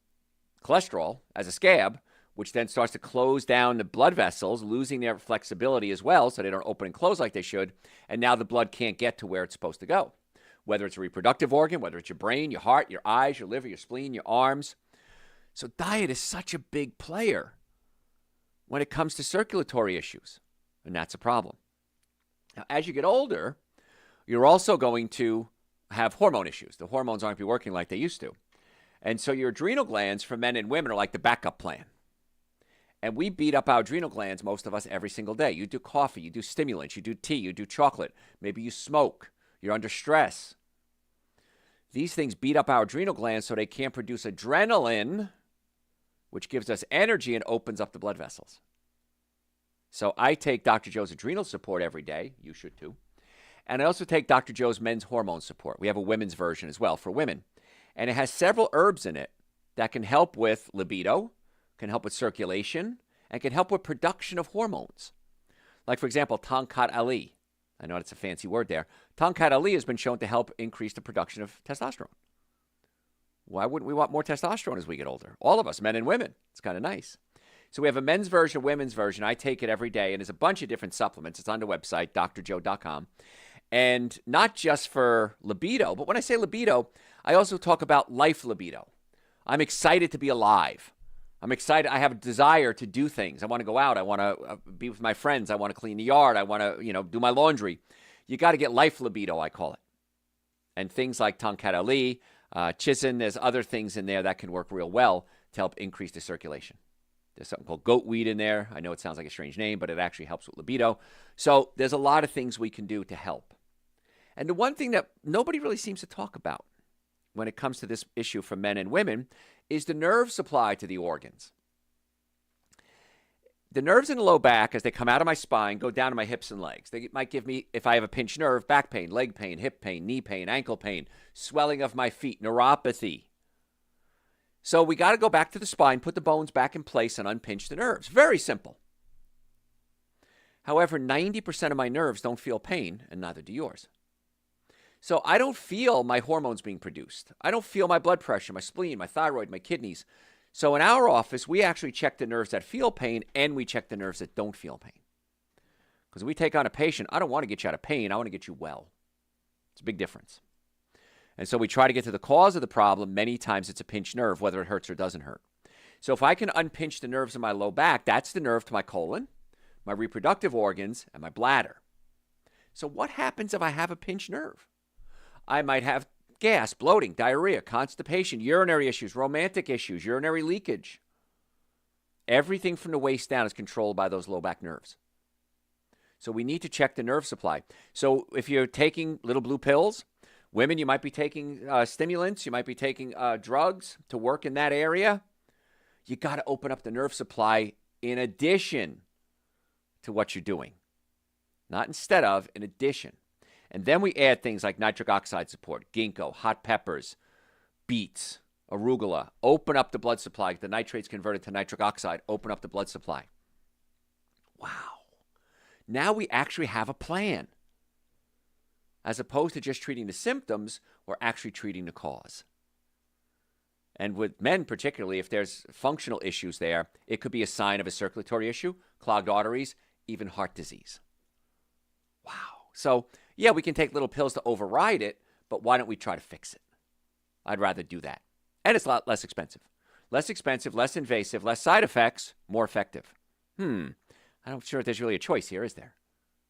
cholesterol as a scab, which then starts to close down the blood vessels, losing their flexibility as well, so they don't open and close like they should. And now the blood can't get to where it's supposed to go. Whether it's a reproductive organ, whether it's your brain, your heart, your eyes, your liver, your spleen, your arms. So diet is such a big player when it comes to circulatory issues. And that's a problem. Now, as you get older, you're also going to have hormone issues. The hormones aren't going to be working like they used to. And so your adrenal glands for men and women are like the backup plan. And we beat up our adrenal glands, most of us, every single day. You do coffee, you do stimulants, you do tea, you do chocolate. Maybe you smoke. You're under stress. These things beat up our adrenal glands so they can't produce adrenaline, which gives us energy and opens up the blood vessels. So I take Dr. Joe's adrenal support every day. You should too. And I also take Dr. Joe's men's hormone support. We have a women's version as well for women. And it has several herbs in it that can help with libido, can help with circulation, and can help with production of hormones. Like, for example, Tongkat Ali. I know that's a fancy word there. Tongkat Ali has been shown to help increase the production of testosterone. Why wouldn't we want more testosterone as we get older? All of us, men and women. It's kind of nice. So we have a men's version, a women's version. I take it every day, and there's a bunch of different supplements. It's on the website, drjoe.com. And not just for libido, but when I say libido, I also talk about life libido. I'm excited to be alive. I'm excited. I have a desire to do things. I want to go out. I want to be with my friends. I want to clean the yard. I want to, do my laundry. You got to get life libido, I call it. And things like Tongkat Ali, Chisin, there's other things in there that can work real well to help increase the circulation. There's something called goat weed in there. I know it sounds like a strange name, but it actually helps with libido. So there's a lot of things we can do to help. And the one thing that nobody really seems to talk about when it comes to this issue for men and women is the nerve supply to the organs. The nerves in the low back, as they come out of my spine, go down to my hips and legs. They might give me, if I have a pinched nerve, back pain, leg pain, hip pain, knee pain, ankle pain, swelling of my feet, neuropathy. So we got to go back to the spine, put the bones back in place, and unpinch the nerves. Very simple. However, 90% of my nerves don't feel pain, and neither do yours. So I don't feel my hormones being produced. I don't feel my blood pressure, my spleen, my thyroid, my kidneys. So in our office, we actually check the nerves that feel pain, and we check the nerves that don't feel pain. Because we take on a patient, I don't want to get you out of pain. I want to get you well. It's a big difference. And so we try to get to the cause of the problem. Many times it's a pinched nerve, whether it hurts or doesn't hurt. So if I can unpinch the nerves in my low back, that's the nerve to my colon, my reproductive organs, and my bladder. So what happens if I have a pinched nerve? I might have gas, bloating, diarrhea, constipation, urinary issues, romantic issues, urinary leakage. Everything from the waist down is controlled by those low back nerves. So we need to check the nerve supply. So if you're taking little blue pills, women, you might be taking stimulants, you might be taking drugs to work in that area. You got to open up the nerve supply in addition to what you're doing. Not instead of, in addition. And then we add things like nitric oxide support, ginkgo, hot peppers, beets, arugula. Open up the blood supply. The nitrates converted to nitric oxide. Open up the blood supply. Wow. Now we actually have a plan. As opposed to just treating the symptoms, we're actually treating the cause. And with men particularly, if there's functional issues there, it could be a sign of a circulatory issue, clogged arteries, even heart disease. Wow. So, yeah, we can take little pills to override it, but why don't we try to fix it? I'd rather do that. And it's a lot less expensive. Less expensive, less invasive, less side effects, more effective. I'm not sure if there's really a choice here, is there?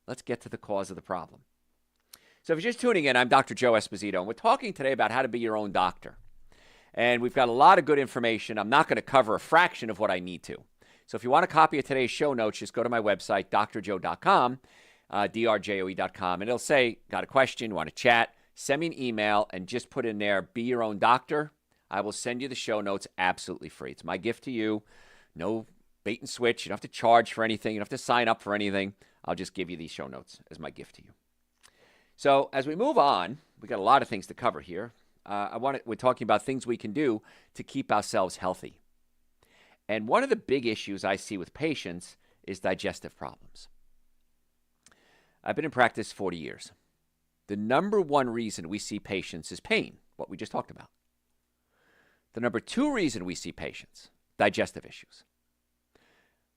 Let's get to the cause of the problem. So if you're just tuning in, I'm Dr. Joe Esposito, and we're talking today about how to be your own doctor. And we've got a lot of good information. I'm not going to cover a fraction of what I need to. So if you want a copy of today's show notes, just go to my website, drjoe.com. drjoe.com, and it'll say, got a question, want to chat, send me an email, and just put in there, be your own doctor. I will send you the show notes absolutely free. It's my gift to you. No bait and switch. You don't have to charge for anything. You don't have to sign up for anything. I'll just give you these show notes as my gift to you. So as we move on, we got a lot of things to cover here. We're talking about things we can do to keep ourselves healthy. And one of the big issues I see with patients is digestive problems. I've been in practice 40 years. The number one reason we see patients is pain, what we just talked about. The number two reason we see patients, digestive issues.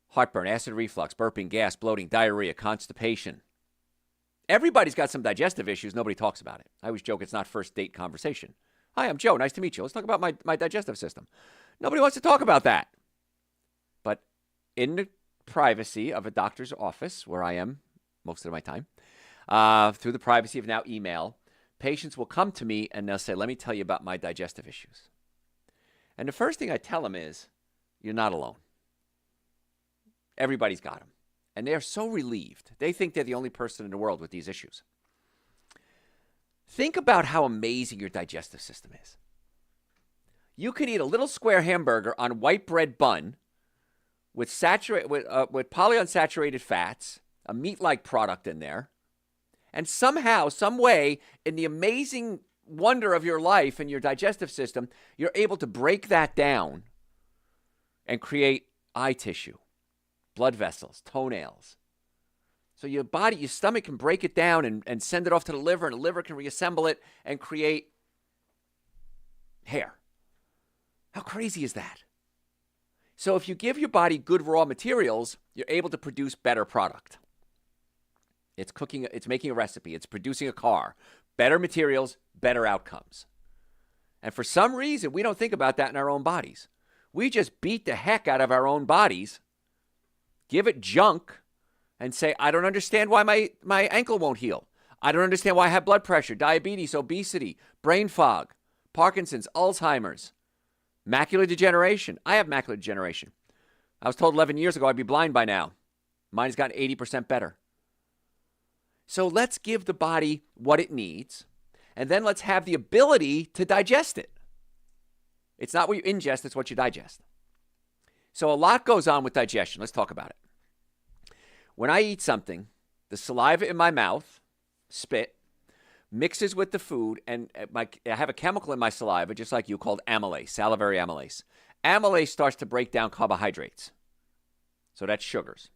Heartburn, acid reflux, burping, gas, bloating, diarrhea, constipation. Everybody's got some digestive issues. Nobody talks about it. I always joke it's not first date conversation. Hi, I'm Joe. Nice to meet you. Let's talk about my digestive system. Nobody wants to talk about that. But in the privacy of a doctor's office, where I am most of my time, through the privacy of now email, patients will come to me and they'll say, let me tell you about my digestive issues. And the first thing I tell them is, you're not alone. Everybody's got them. And they're so relieved. They think they're the only person in the world with these issues. Think about how amazing your digestive system is. You can eat a little square hamburger on white bread bun with polyunsaturated fats, a meat-like product in there, and somehow, some way, in the amazing wonder of your life and your digestive system, you're able to break that down and create eye tissue, blood vessels, toenails. So your body, your stomach can break it down and send it off to the liver, and the liver can reassemble it and create hair. How crazy is that? So if you give your body good raw materials, you're able to produce better product. It's cooking, it's making a recipe, it's producing a car. Better materials, better outcomes. And for some reason, we don't think about that in our own bodies. We just beat the heck out of our own bodies, give it junk, and say, I don't understand why my ankle won't heal. I don't understand why I have blood pressure, diabetes, obesity, brain fog, Parkinson's, Alzheimer's, macular degeneration. I have macular degeneration. I was told 11 years ago I'd be blind by now. Mine has gotten 80% better. So let's give the body what it needs, and then let's have the ability to digest it. It's not what you ingest, it's what you digest. So a lot goes on with digestion. Let's talk about it. When I eat something, the saliva in my mouth, spit, mixes with the food, and I have a chemical in my saliva, just like you, called amylase, salivary amylase. Amylase starts to break down carbohydrates. So that's sugars.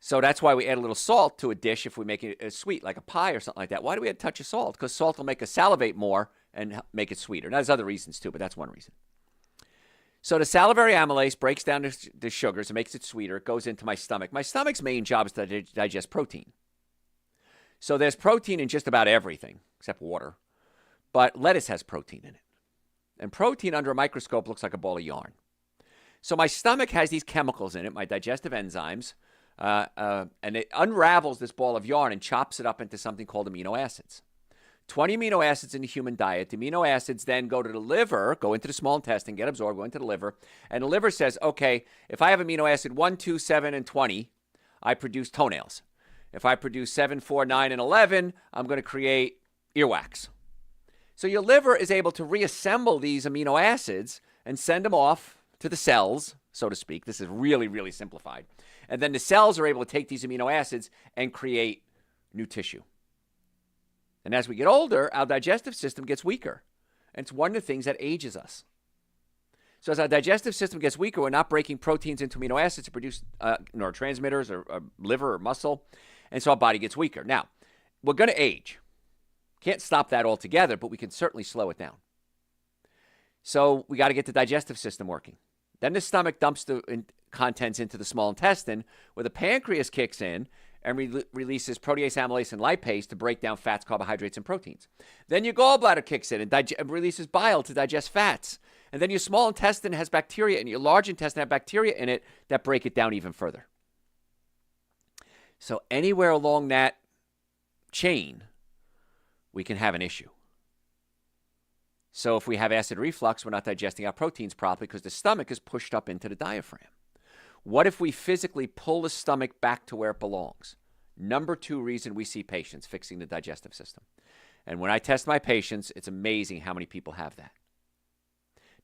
So that's why we add a little salt to a dish if we make it sweet, like a pie or something like that. Why do we add a touch of salt? Because salt will make us salivate more and make it sweeter. Now, there's other reasons too, but that's one reason. So the salivary amylase breaks down the sugars and makes it sweeter. It goes into my stomach. My stomach's main job is to digest protein. So there's protein in just about everything, except water. But lettuce has protein in it. And protein under a microscope looks like a ball of yarn. So my stomach has these chemicals in it, my digestive enzymes, and it unravels this ball of yarn and chops it up into something called amino acids. 20 amino acids in the human diet. The amino acids then go to the liver, go into the small intestine, get absorbed, go into the liver. And the liver says, okay, if I have amino acid 1, 2, 7, and 20, I produce toenails. If I produce 7, 4, 9, and 11, I'm going to create earwax. So your liver is able to reassemble these amino acids and send them off to the cells, so to speak. This is really, really simplified. And then the cells are able to take these amino acids and create new tissue. And as we get older, our digestive system gets weaker. And it's one of the things that ages us. So as our digestive system gets weaker, we're not breaking proteins into amino acids to produce neurotransmitters or liver or muscle. And so our body gets weaker. Now, we're going to age. Can't stop that altogether, but we can certainly slow it down. So we got to get the digestive system working. Then the stomach dumps the contents into the small intestine, where the pancreas kicks in and releases protease, amylase, and lipase to break down fats, carbohydrates, and proteins. Then your gallbladder kicks in and releases bile to digest fats. And then your small intestine has bacteria, and your large intestine has bacteria in it that break it down even further. So anywhere along that chain, we can have an issue. So if we have acid reflux, we're not digesting our proteins properly because the stomach is pushed up into the diaphragm. What if we physically pull the stomach back to where it belongs? Number 2 reason we see patients fixing the digestive system. And when I test my patients, it's amazing how many people have that.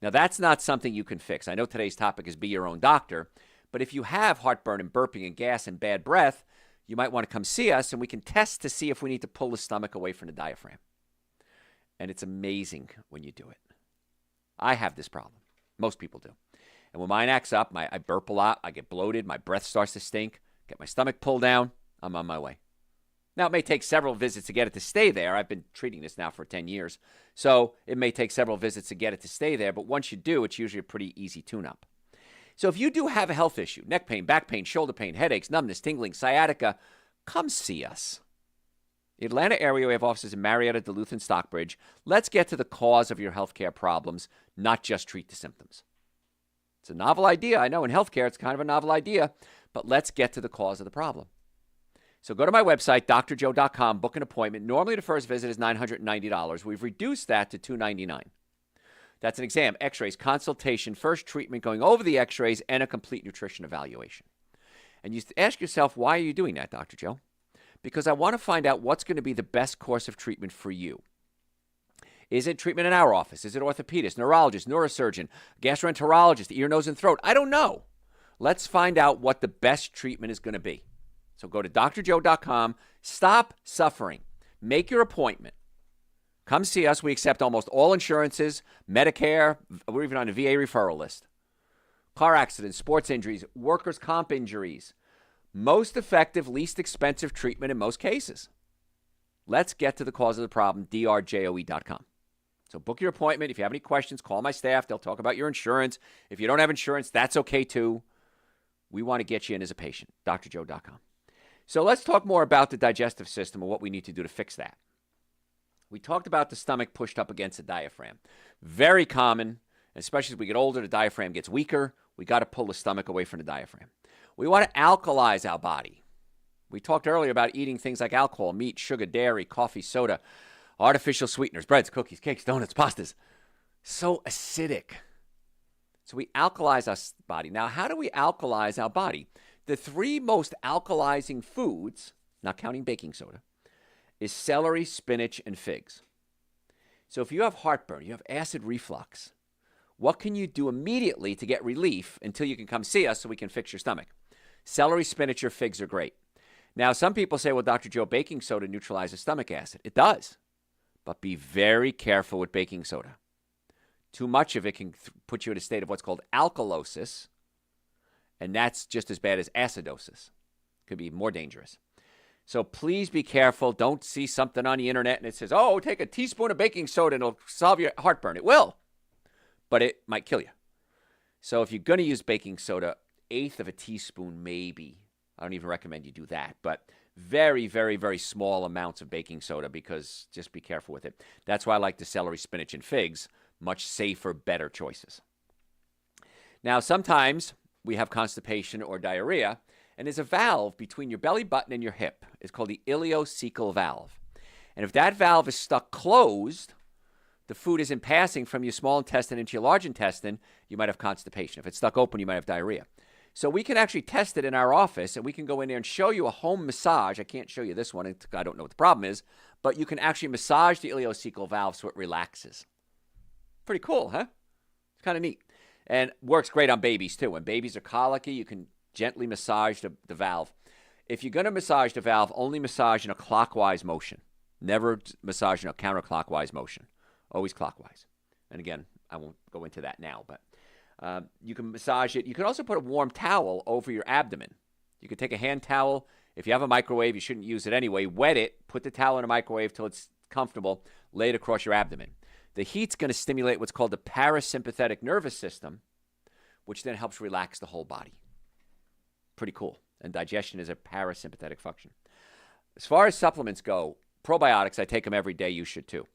Now, that's not something you can fix. I know today's topic is be your own doctor, but if you have heartburn and burping and gas and bad breath, you might want to come see us, and we can test to see if we need to pull the stomach away from the diaphragm. And it's amazing when you do it. I have this problem. Most people do. And when mine acts up, I burp a lot, I get bloated, my breath starts to stink, get my stomach pulled down, I'm on my way. Now, it may take several visits to get it to stay there. I've been treating this now for 10 years. So it may take several visits to get it to stay there. But once you do, it's usually a pretty easy tune-up. So if you do have a health issue, neck pain, back pain, shoulder pain, headaches, numbness, tingling, sciatica, come see us. The Atlanta area, we have offices in Marietta, Duluth, and Stockbridge. Let's get to the cause of your healthcare problems, not just treat the symptoms. It's a novel idea. I know in healthcare it's kind of a novel idea, but let's get to the cause of the problem. So go to my website, drjoe.com, book an appointment. Normally the first visit is $990. We've reduced that to $299. That's an exam, x-rays, consultation, first treatment, going over the x-rays, and a complete nutrition evaluation. And you ask yourself, why are you doing that, Dr. Joe? Because I want to find out what's going to be the best course of treatment for you. Is it treatment in our office? Is it orthopedist, neurologist, neurosurgeon, gastroenterologist, ear, nose, and throat? I don't know. Let's find out what the best treatment is going to be. So go to drjoe.com. Stop suffering. Make your appointment. Come see us. We accept almost all insurances, Medicare. We're even on a VA referral list. car accidents, sports injuries, workers' comp injuries. Most effective, least expensive treatment in most cases. Let's get to the cause of the problem, drjoe.com. So book your appointment. If you have any questions, call my staff. They'll talk about your insurance. If you don't have insurance, that's okay too. We want to get you in as a patient, drjoe.com. So let's talk more about the digestive system and what we need to do to fix that. We talked about the stomach pushed up against the diaphragm. Very common, especially as we get older, the diaphragm gets weaker. We got to pull the stomach away from the diaphragm. We want to alkalize our body. We talked earlier about eating things like alcohol, meat, sugar, dairy, coffee, soda, artificial sweeteners, breads, cookies, cakes, donuts, pastas. So acidic. So we alkalize our body. Now, how do we alkalize our body? The three most alkalizing foods, not counting baking soda, is celery, spinach, and figs. So if you have heartburn, you have acid reflux, what can you do immediately to get relief until you can come see us so we can fix your stomach? Celery, spinach, or figs are great. Now, some people say, well, Dr. Joe, baking soda neutralizes stomach acid. It does. But be very careful with baking soda. Too much of it can put you in a state of what's called alkalosis, and that's just as bad as acidosis. Could be more dangerous. So please be careful. Don't see something on the internet and it says, oh, take a teaspoon of baking soda and it'll solve your heartburn. It will, but it might kill you. So if you're going to use baking soda, 1/8 of a teaspoon maybe. I don't even recommend you do that, but very, very, very small amounts of baking soda because just be careful with it. That's why I like the celery, spinach, and figs. Much safer, better choices. Now, sometimes we have constipation or diarrhea, and there's a valve between your belly button and your hip. It's called the ileocecal valve. And if that valve is stuck closed, the food isn't passing from your small intestine into your large intestine, you might have constipation. If it's stuck open, you might have diarrhea. So we can actually test it in our office, and we can go in there and show you a home massage. I can't show you this one. I don't know what the problem is, but you can actually massage the ileocecal valve so it relaxes. Pretty cool, huh? It's kind of neat. And works great on babies, too. When babies are colicky, you can gently massage the valve. If you're going to massage the valve, only massage in a clockwise motion. Never massage in a counterclockwise motion. Always clockwise. And again, I won't go into that now, but you can massage it. You can also put a warm towel over your abdomen. You can take a hand towel. If you have a microwave, you shouldn't use it anyway. Wet it, put the towel in a microwave till it's comfortable, lay it across your abdomen. The heat's going to stimulate what's called the parasympathetic nervous system, which then helps relax the whole body. Pretty cool. And digestion is a parasympathetic function. As far as supplements go, probiotics, I take them every day. You should too.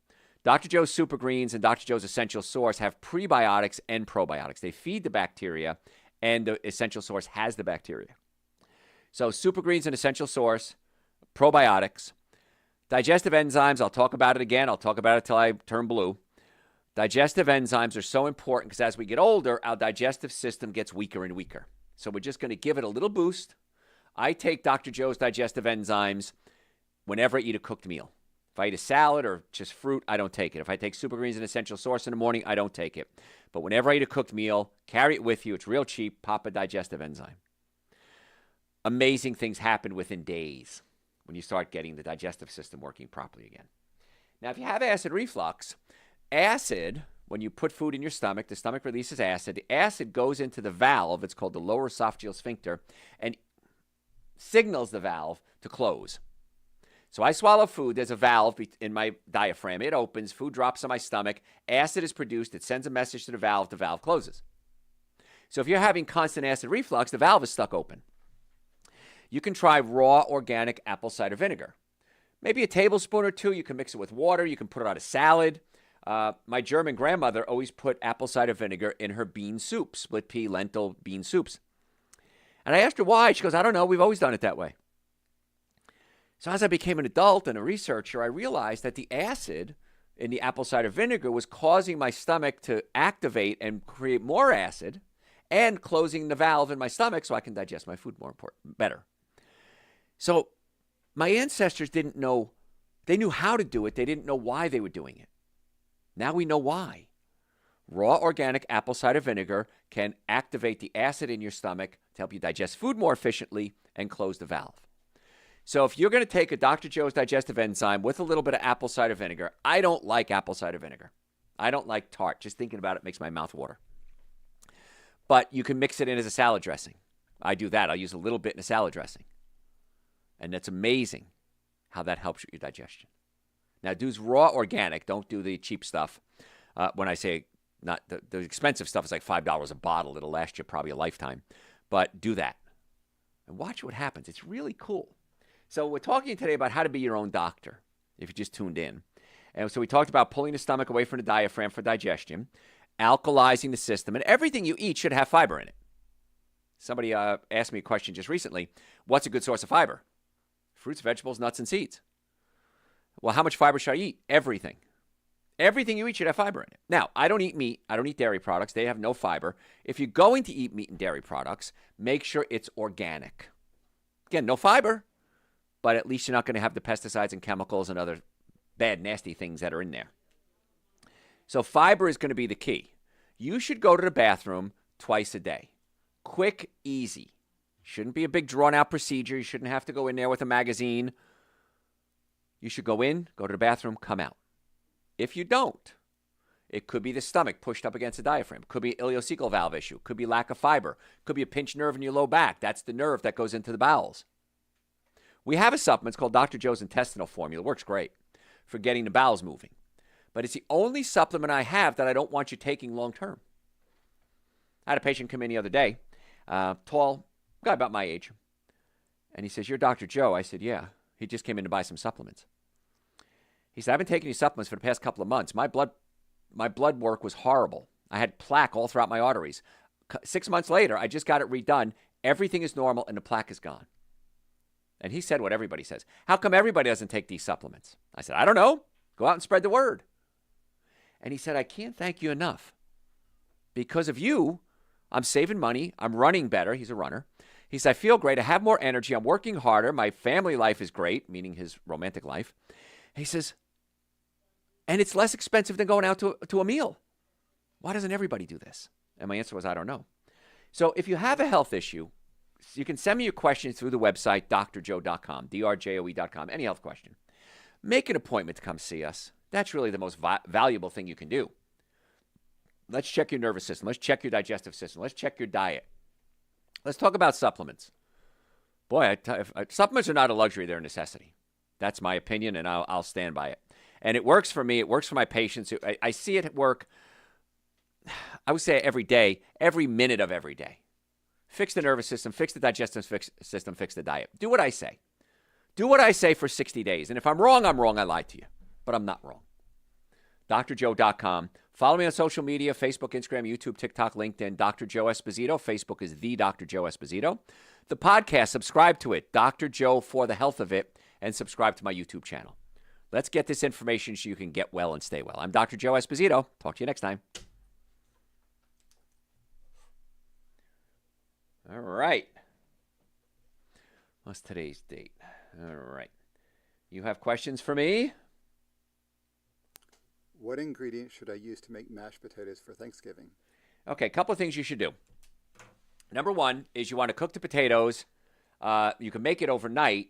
Dr. Joe's Super Greens and Dr. Joe's Essential Source have prebiotics and probiotics. They feed the bacteria, and the Essential Source has the bacteria. So Super Greens and Essential Source, probiotics, digestive enzymes. I'll talk about it again. I'll talk about it till I turn blue. Digestive enzymes are so important because as we get older, our digestive system gets weaker and weaker. So we're just going to give it a little boost. I take Dr. Joe's digestive enzymes whenever I eat a cooked meal. If I eat a salad or just fruit, I don't take it. If I take Super Greens and Essential Source in the morning, I don't take it. But whenever I eat a cooked meal, carry it with you. It's real cheap. Pop a digestive enzyme. Amazing things happen within days when you start getting the digestive system working properly again. Now, if you have acid reflux, acid, when you put food in your stomach, the stomach releases acid. The acid goes into the valve. It's called the lower esophageal sphincter and signals the valve to close. So I swallow food. There's a valve in my diaphragm. It opens. Food drops on my stomach. Acid is produced. It sends a message to the valve. The valve closes. So if you're having constant acid reflux, the valve is stuck open. You can try raw organic apple cider vinegar. Maybe a tablespoon or two. You can mix it with water. You can put it on a salad. My German grandmother always put apple cider vinegar in her bean soup, split pea, lentil, bean soups. And I asked her why. She goes, I don't know. We've always done it that way. So as I became an adult and a researcher, I realized that the acid in the apple cider vinegar was causing my stomach to activate and create more acid and closing the valve in my stomach so I can digest my food better. So my ancestors didn't know. They knew how to do it. They didn't know why they were doing it. Now we know why. Raw organic apple cider vinegar can activate the acid in your stomach to help you digest food more efficiently and close the valve. So if you're going to take a Dr. Joe's digestive enzyme with a little bit of apple cider vinegar, I don't like apple cider vinegar. I don't like tart. Just thinking about it makes my mouth water. But you can mix it in as a salad dressing. I do that. I'll use a little bit in a salad dressing. And it's amazing how that helps your digestion. Now, do raw organic. Don't do the cheap stuff. When I say not the expensive stuff is like $5 a bottle. It'll last you probably a lifetime. But do that. And watch what happens. It's really cool. So we're talking today about how to be your own doctor, if you just tuned in. And so we talked about pulling the stomach away from the diaphragm for digestion, alkalizing the system, and everything you eat should have fiber in it. Somebody asked me a question just recently. What's a good source of fiber? Fruits, vegetables, nuts, and seeds. Well, how much fiber should I eat? Everything. Everything you eat should have fiber in it. Now, I don't eat meat. I don't eat dairy products. They have no fiber. If you're going to eat meat and dairy products, make sure it's organic. Again, no fiber, but at least you're not going to have the pesticides and chemicals and other bad, nasty things that are in there. So fiber is going to be the key. You should go to the bathroom twice a day. Quick, easy. Shouldn't be a big drawn-out procedure. You shouldn't have to go in there with a magazine. You should go in, go to the bathroom, come out. If you don't, it could be the stomach pushed up against the diaphragm. Could be an ileocecal valve issue. Could be lack of fiber. Could be a pinched nerve in your low back. That's the nerve that goes into the bowels. We have a supplement. It's called Dr. Joe's Intestinal Formula. It works great for getting the bowels moving. But it's the only supplement I have that I don't want you taking long term. I had a patient come in the other day, tall guy about my age. And he says, "You're Dr. Joe." I said, "Yeah." He just came in to buy some supplements. He said, "I've been taking these supplements for the past couple of months. My blood work was horrible. I had plaque all throughout my arteries. 6 months later, I just got it redone. Everything is normal and the plaque is gone." And he said what everybody says. "How come everybody doesn't take these supplements?" I said, "I don't know. Go out and spread the word." And he said, "I can't thank you enough. Because of you, I'm saving money. I'm running better." He's a runner. He said, "I feel great. I have more energy. I'm working harder. My family life is great," meaning his romantic life. He says, "And it's less expensive than going out to a meal. Why doesn't everybody do this?" And my answer was, "I don't know." So if you have a health issue, you can send me your questions through the website, drjoe.com, drjoe.com, any health question. Make an appointment to come see us. That's really the most valuable thing you can do. Let's check your nervous system. Let's check your digestive system. Let's check your diet. Let's talk about supplements. Boy, supplements are not a luxury. They're a necessity. That's my opinion, and I'll stand by it. And it works for me. It works for my patients. I see it at work, I would say every day, every minute of every day. Fix the nervous system, fix the digestive system, fix the diet. Do what I say. Do what I say for 60 days. And if I'm wrong, I'm wrong. I lied to you. But I'm not wrong. drjoe.com. Follow me on social media, Facebook, Instagram, YouTube, TikTok, LinkedIn, Dr. Joe Esposito. Facebook is the Dr. Joe Esposito. The podcast, subscribe to it, Dr. Joe for the health of it, and subscribe to my YouTube channel. Let's get this information so you can get well and stay well. I'm Dr. Joe Esposito. Talk to you next time. All right. What's today's date? All right. You have questions for me? What ingredient should I use to make mashed potatoes for Thanksgiving? Okay, a couple of things you should do. Number one is you want to cook the potatoes. You can make it overnight.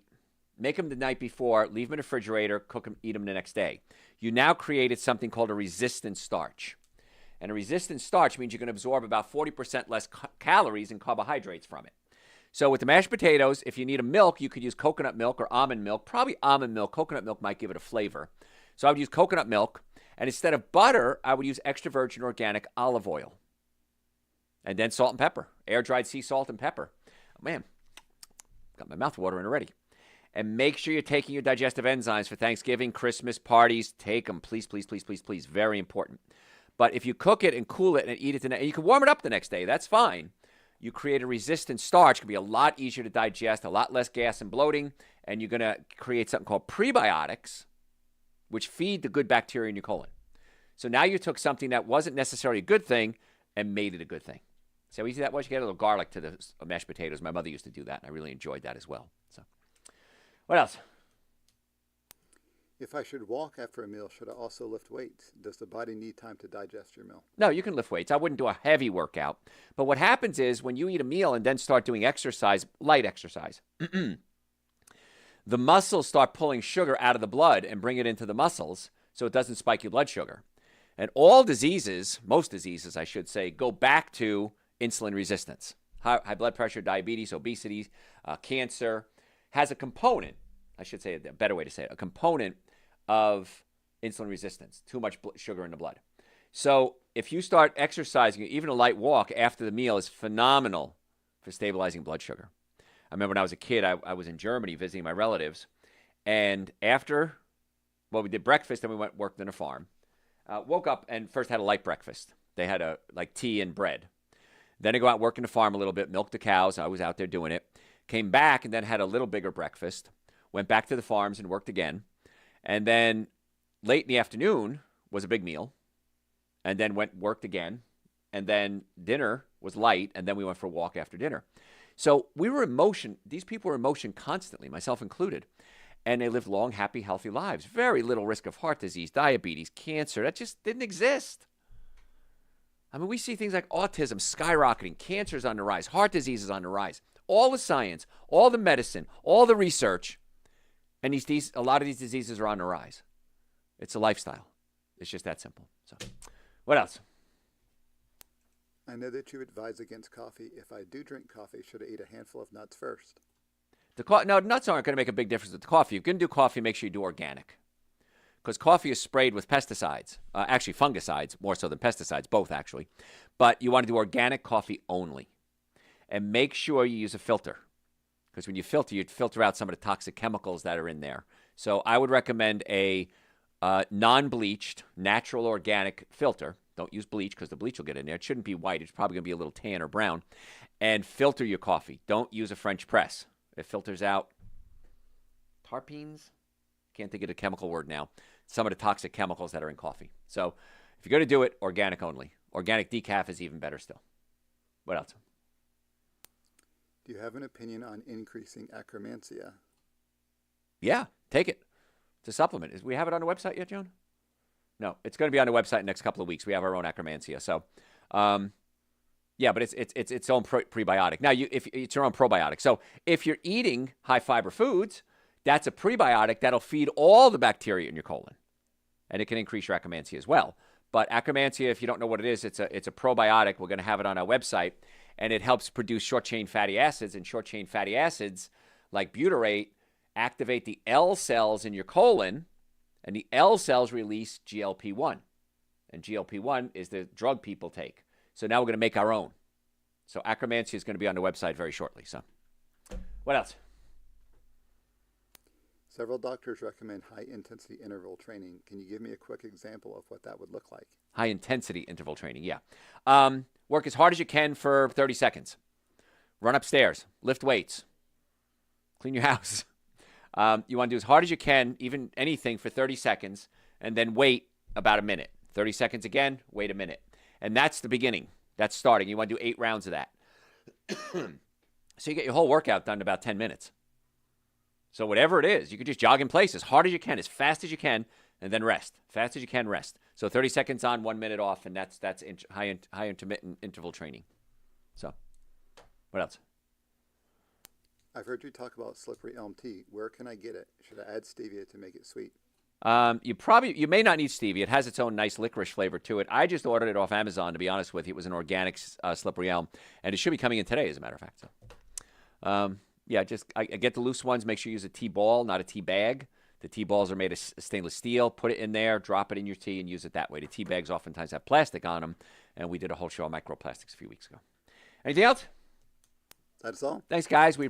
Make them the night before. Leave them in the refrigerator. Cook them, eat them the next day. You now created something called a resistant starch. And a resistant starch means you can absorb about 40% less calories and carbohydrates from it. So with the mashed potatoes, if you need a milk, you could use coconut milk or almond milk. Probably almond milk. Coconut milk might give it a flavor. So I would use coconut milk. And instead of butter, I would use extra virgin organic olive oil. And then salt and pepper. Air-dried sea salt and pepper. Oh, man, got my mouth watering already. And make sure you're taking your digestive enzymes for Thanksgiving, Christmas, parties. Take them, please, please, please, please, please. Very important. But if you cook it and cool it and eat it, you can warm it up the next day. That's fine. You create a resistant starch. It can be a lot easier to digest, a lot less gas and bloating. And you're going to create something called prebiotics, which feed the good bacteria in your colon. So now you took something that wasn't necessarily a good thing and made it a good thing. See how easy that was? You get a little garlic to the mashed potatoes. My mother used to do that, and I really enjoyed that as well. So, what else? If I should walk after a meal, should I also lift weights? Does the body need time to digest your meal? No, you can lift weights. I wouldn't do a heavy workout. But what happens is when you eat a meal and then start doing exercise, light exercise, the muscles start pulling sugar out of the blood and bring it into the muscles so it doesn't spike your blood sugar. And all diseases, most diseases, I should say, go back to insulin resistance. High blood pressure, diabetes, obesity, cancer has a component, I should say a better way to say it, a component of insulin resistance, too much sugar in the blood. So if you start exercising, even a light walk after the meal is phenomenal for stabilizing blood sugar. I remember when I was a kid, I was in Germany visiting my relatives, and after, well, we did breakfast, and we worked on a farm. Woke up and first had a light breakfast. They had like tea and bread. Then I go out and work in the farm a little bit, milk the cows. I was out there doing it. Came back and then had a little bigger breakfast. Went back to the farms and worked again. And then late in the afternoon was a big meal. And then worked again. And then dinner was light. And then we went for a walk after dinner. So we were in motion. These people were in motion constantly, myself included. And they lived long, happy, healthy lives. Very little risk of heart disease, diabetes, cancer. That just didn't exist. I mean, we see things like autism skyrocketing, cancer's on the rise, heart disease is on the rise. All the science, all the medicine, all the research, and a lot of these diseases are on the rise. It's a lifestyle. It's just that simple. So, what else? I know that you advise against coffee. If I do drink coffee, should I eat a handful of nuts first? No, nuts aren't going to make a big difference with the coffee. If you're going to do coffee, make sure you do organic. Because coffee is sprayed with pesticides, actually fungicides, more so than pesticides, both actually. But you want to do organic coffee only. And make sure you use a filter. Because when you filter out some of the toxic chemicals that are in there. So I would recommend a non-bleached, natural organic filter. Don't use bleach because the bleach will get in there. It shouldn't be white. It's probably going to be a little tan or brown. And filter your coffee. Don't use a French press. It filters out terpenes. Can't think of the chemical word now. Some of the toxic chemicals that are in coffee. So if you're going to do it, organic only. Organic decaf is even better still. What else? Do you have an opinion on increasing Akkermansia? Yeah, take it. It's a supplement. We have it on the website yet, Joan? No, it's going to be on the website in the next couple of weeks. We have our own Akkermansia. So, yeah, but it's its own prebiotic. Now, if it's your own probiotic. So if you're eating high fiber foods, that's a prebiotic that'll feed all the bacteria in your colon, and it can increase your Akkermansia as well. But Akkermansia, if you don't know what it is, it's a probiotic. We're going to have it on our website, and it helps produce short-chain fatty acids. And short-chain fatty acids, like butyrate, activate the L cells in your colon, and the L cells release GLP-1. And GLP-1 is the drug people take. So now we're going to make our own. So Akkermansia is going to be on the website very shortly. So what else? Several doctors recommend high-intensity interval training. Can you give me a quick example of what that would look like? High-intensity interval training, yeah. Work as hard as you can for 30 seconds. Run upstairs. Lift weights. Clean your house. You want to do as hard as you can, even anything, for 30 seconds, and then wait about a minute. 30 seconds again, wait a minute. And that's the beginning. That's starting. You want to do 8 rounds of that. So you get your whole workout done in about 10 minutes. So whatever it is, you can just jog in place as hard as you can, as fast as you can, and then rest. Fast as you can, rest. So 30 seconds on, 1 minute off, and that's high intermittent interval training. So what else? I've heard you talk about slippery elm tea. Where can I get it? Should I add stevia to make it sweet? You may not need stevia. It has its own nice licorice flavor to it. I just ordered it off Amazon, to be honest with you. It was an organic slippery elm, and it should be coming in today, as a matter of fact. So, yeah, I get the loose ones. Make sure you use a tea ball, not a tea bag. The tea balls are made of stainless steel. Put it in there, drop it in your tea, and use it that way. The tea bags oftentimes have plastic on them, and we did a whole show on microplastics a few weeks ago. Anything else? That's all. Thanks, guys. We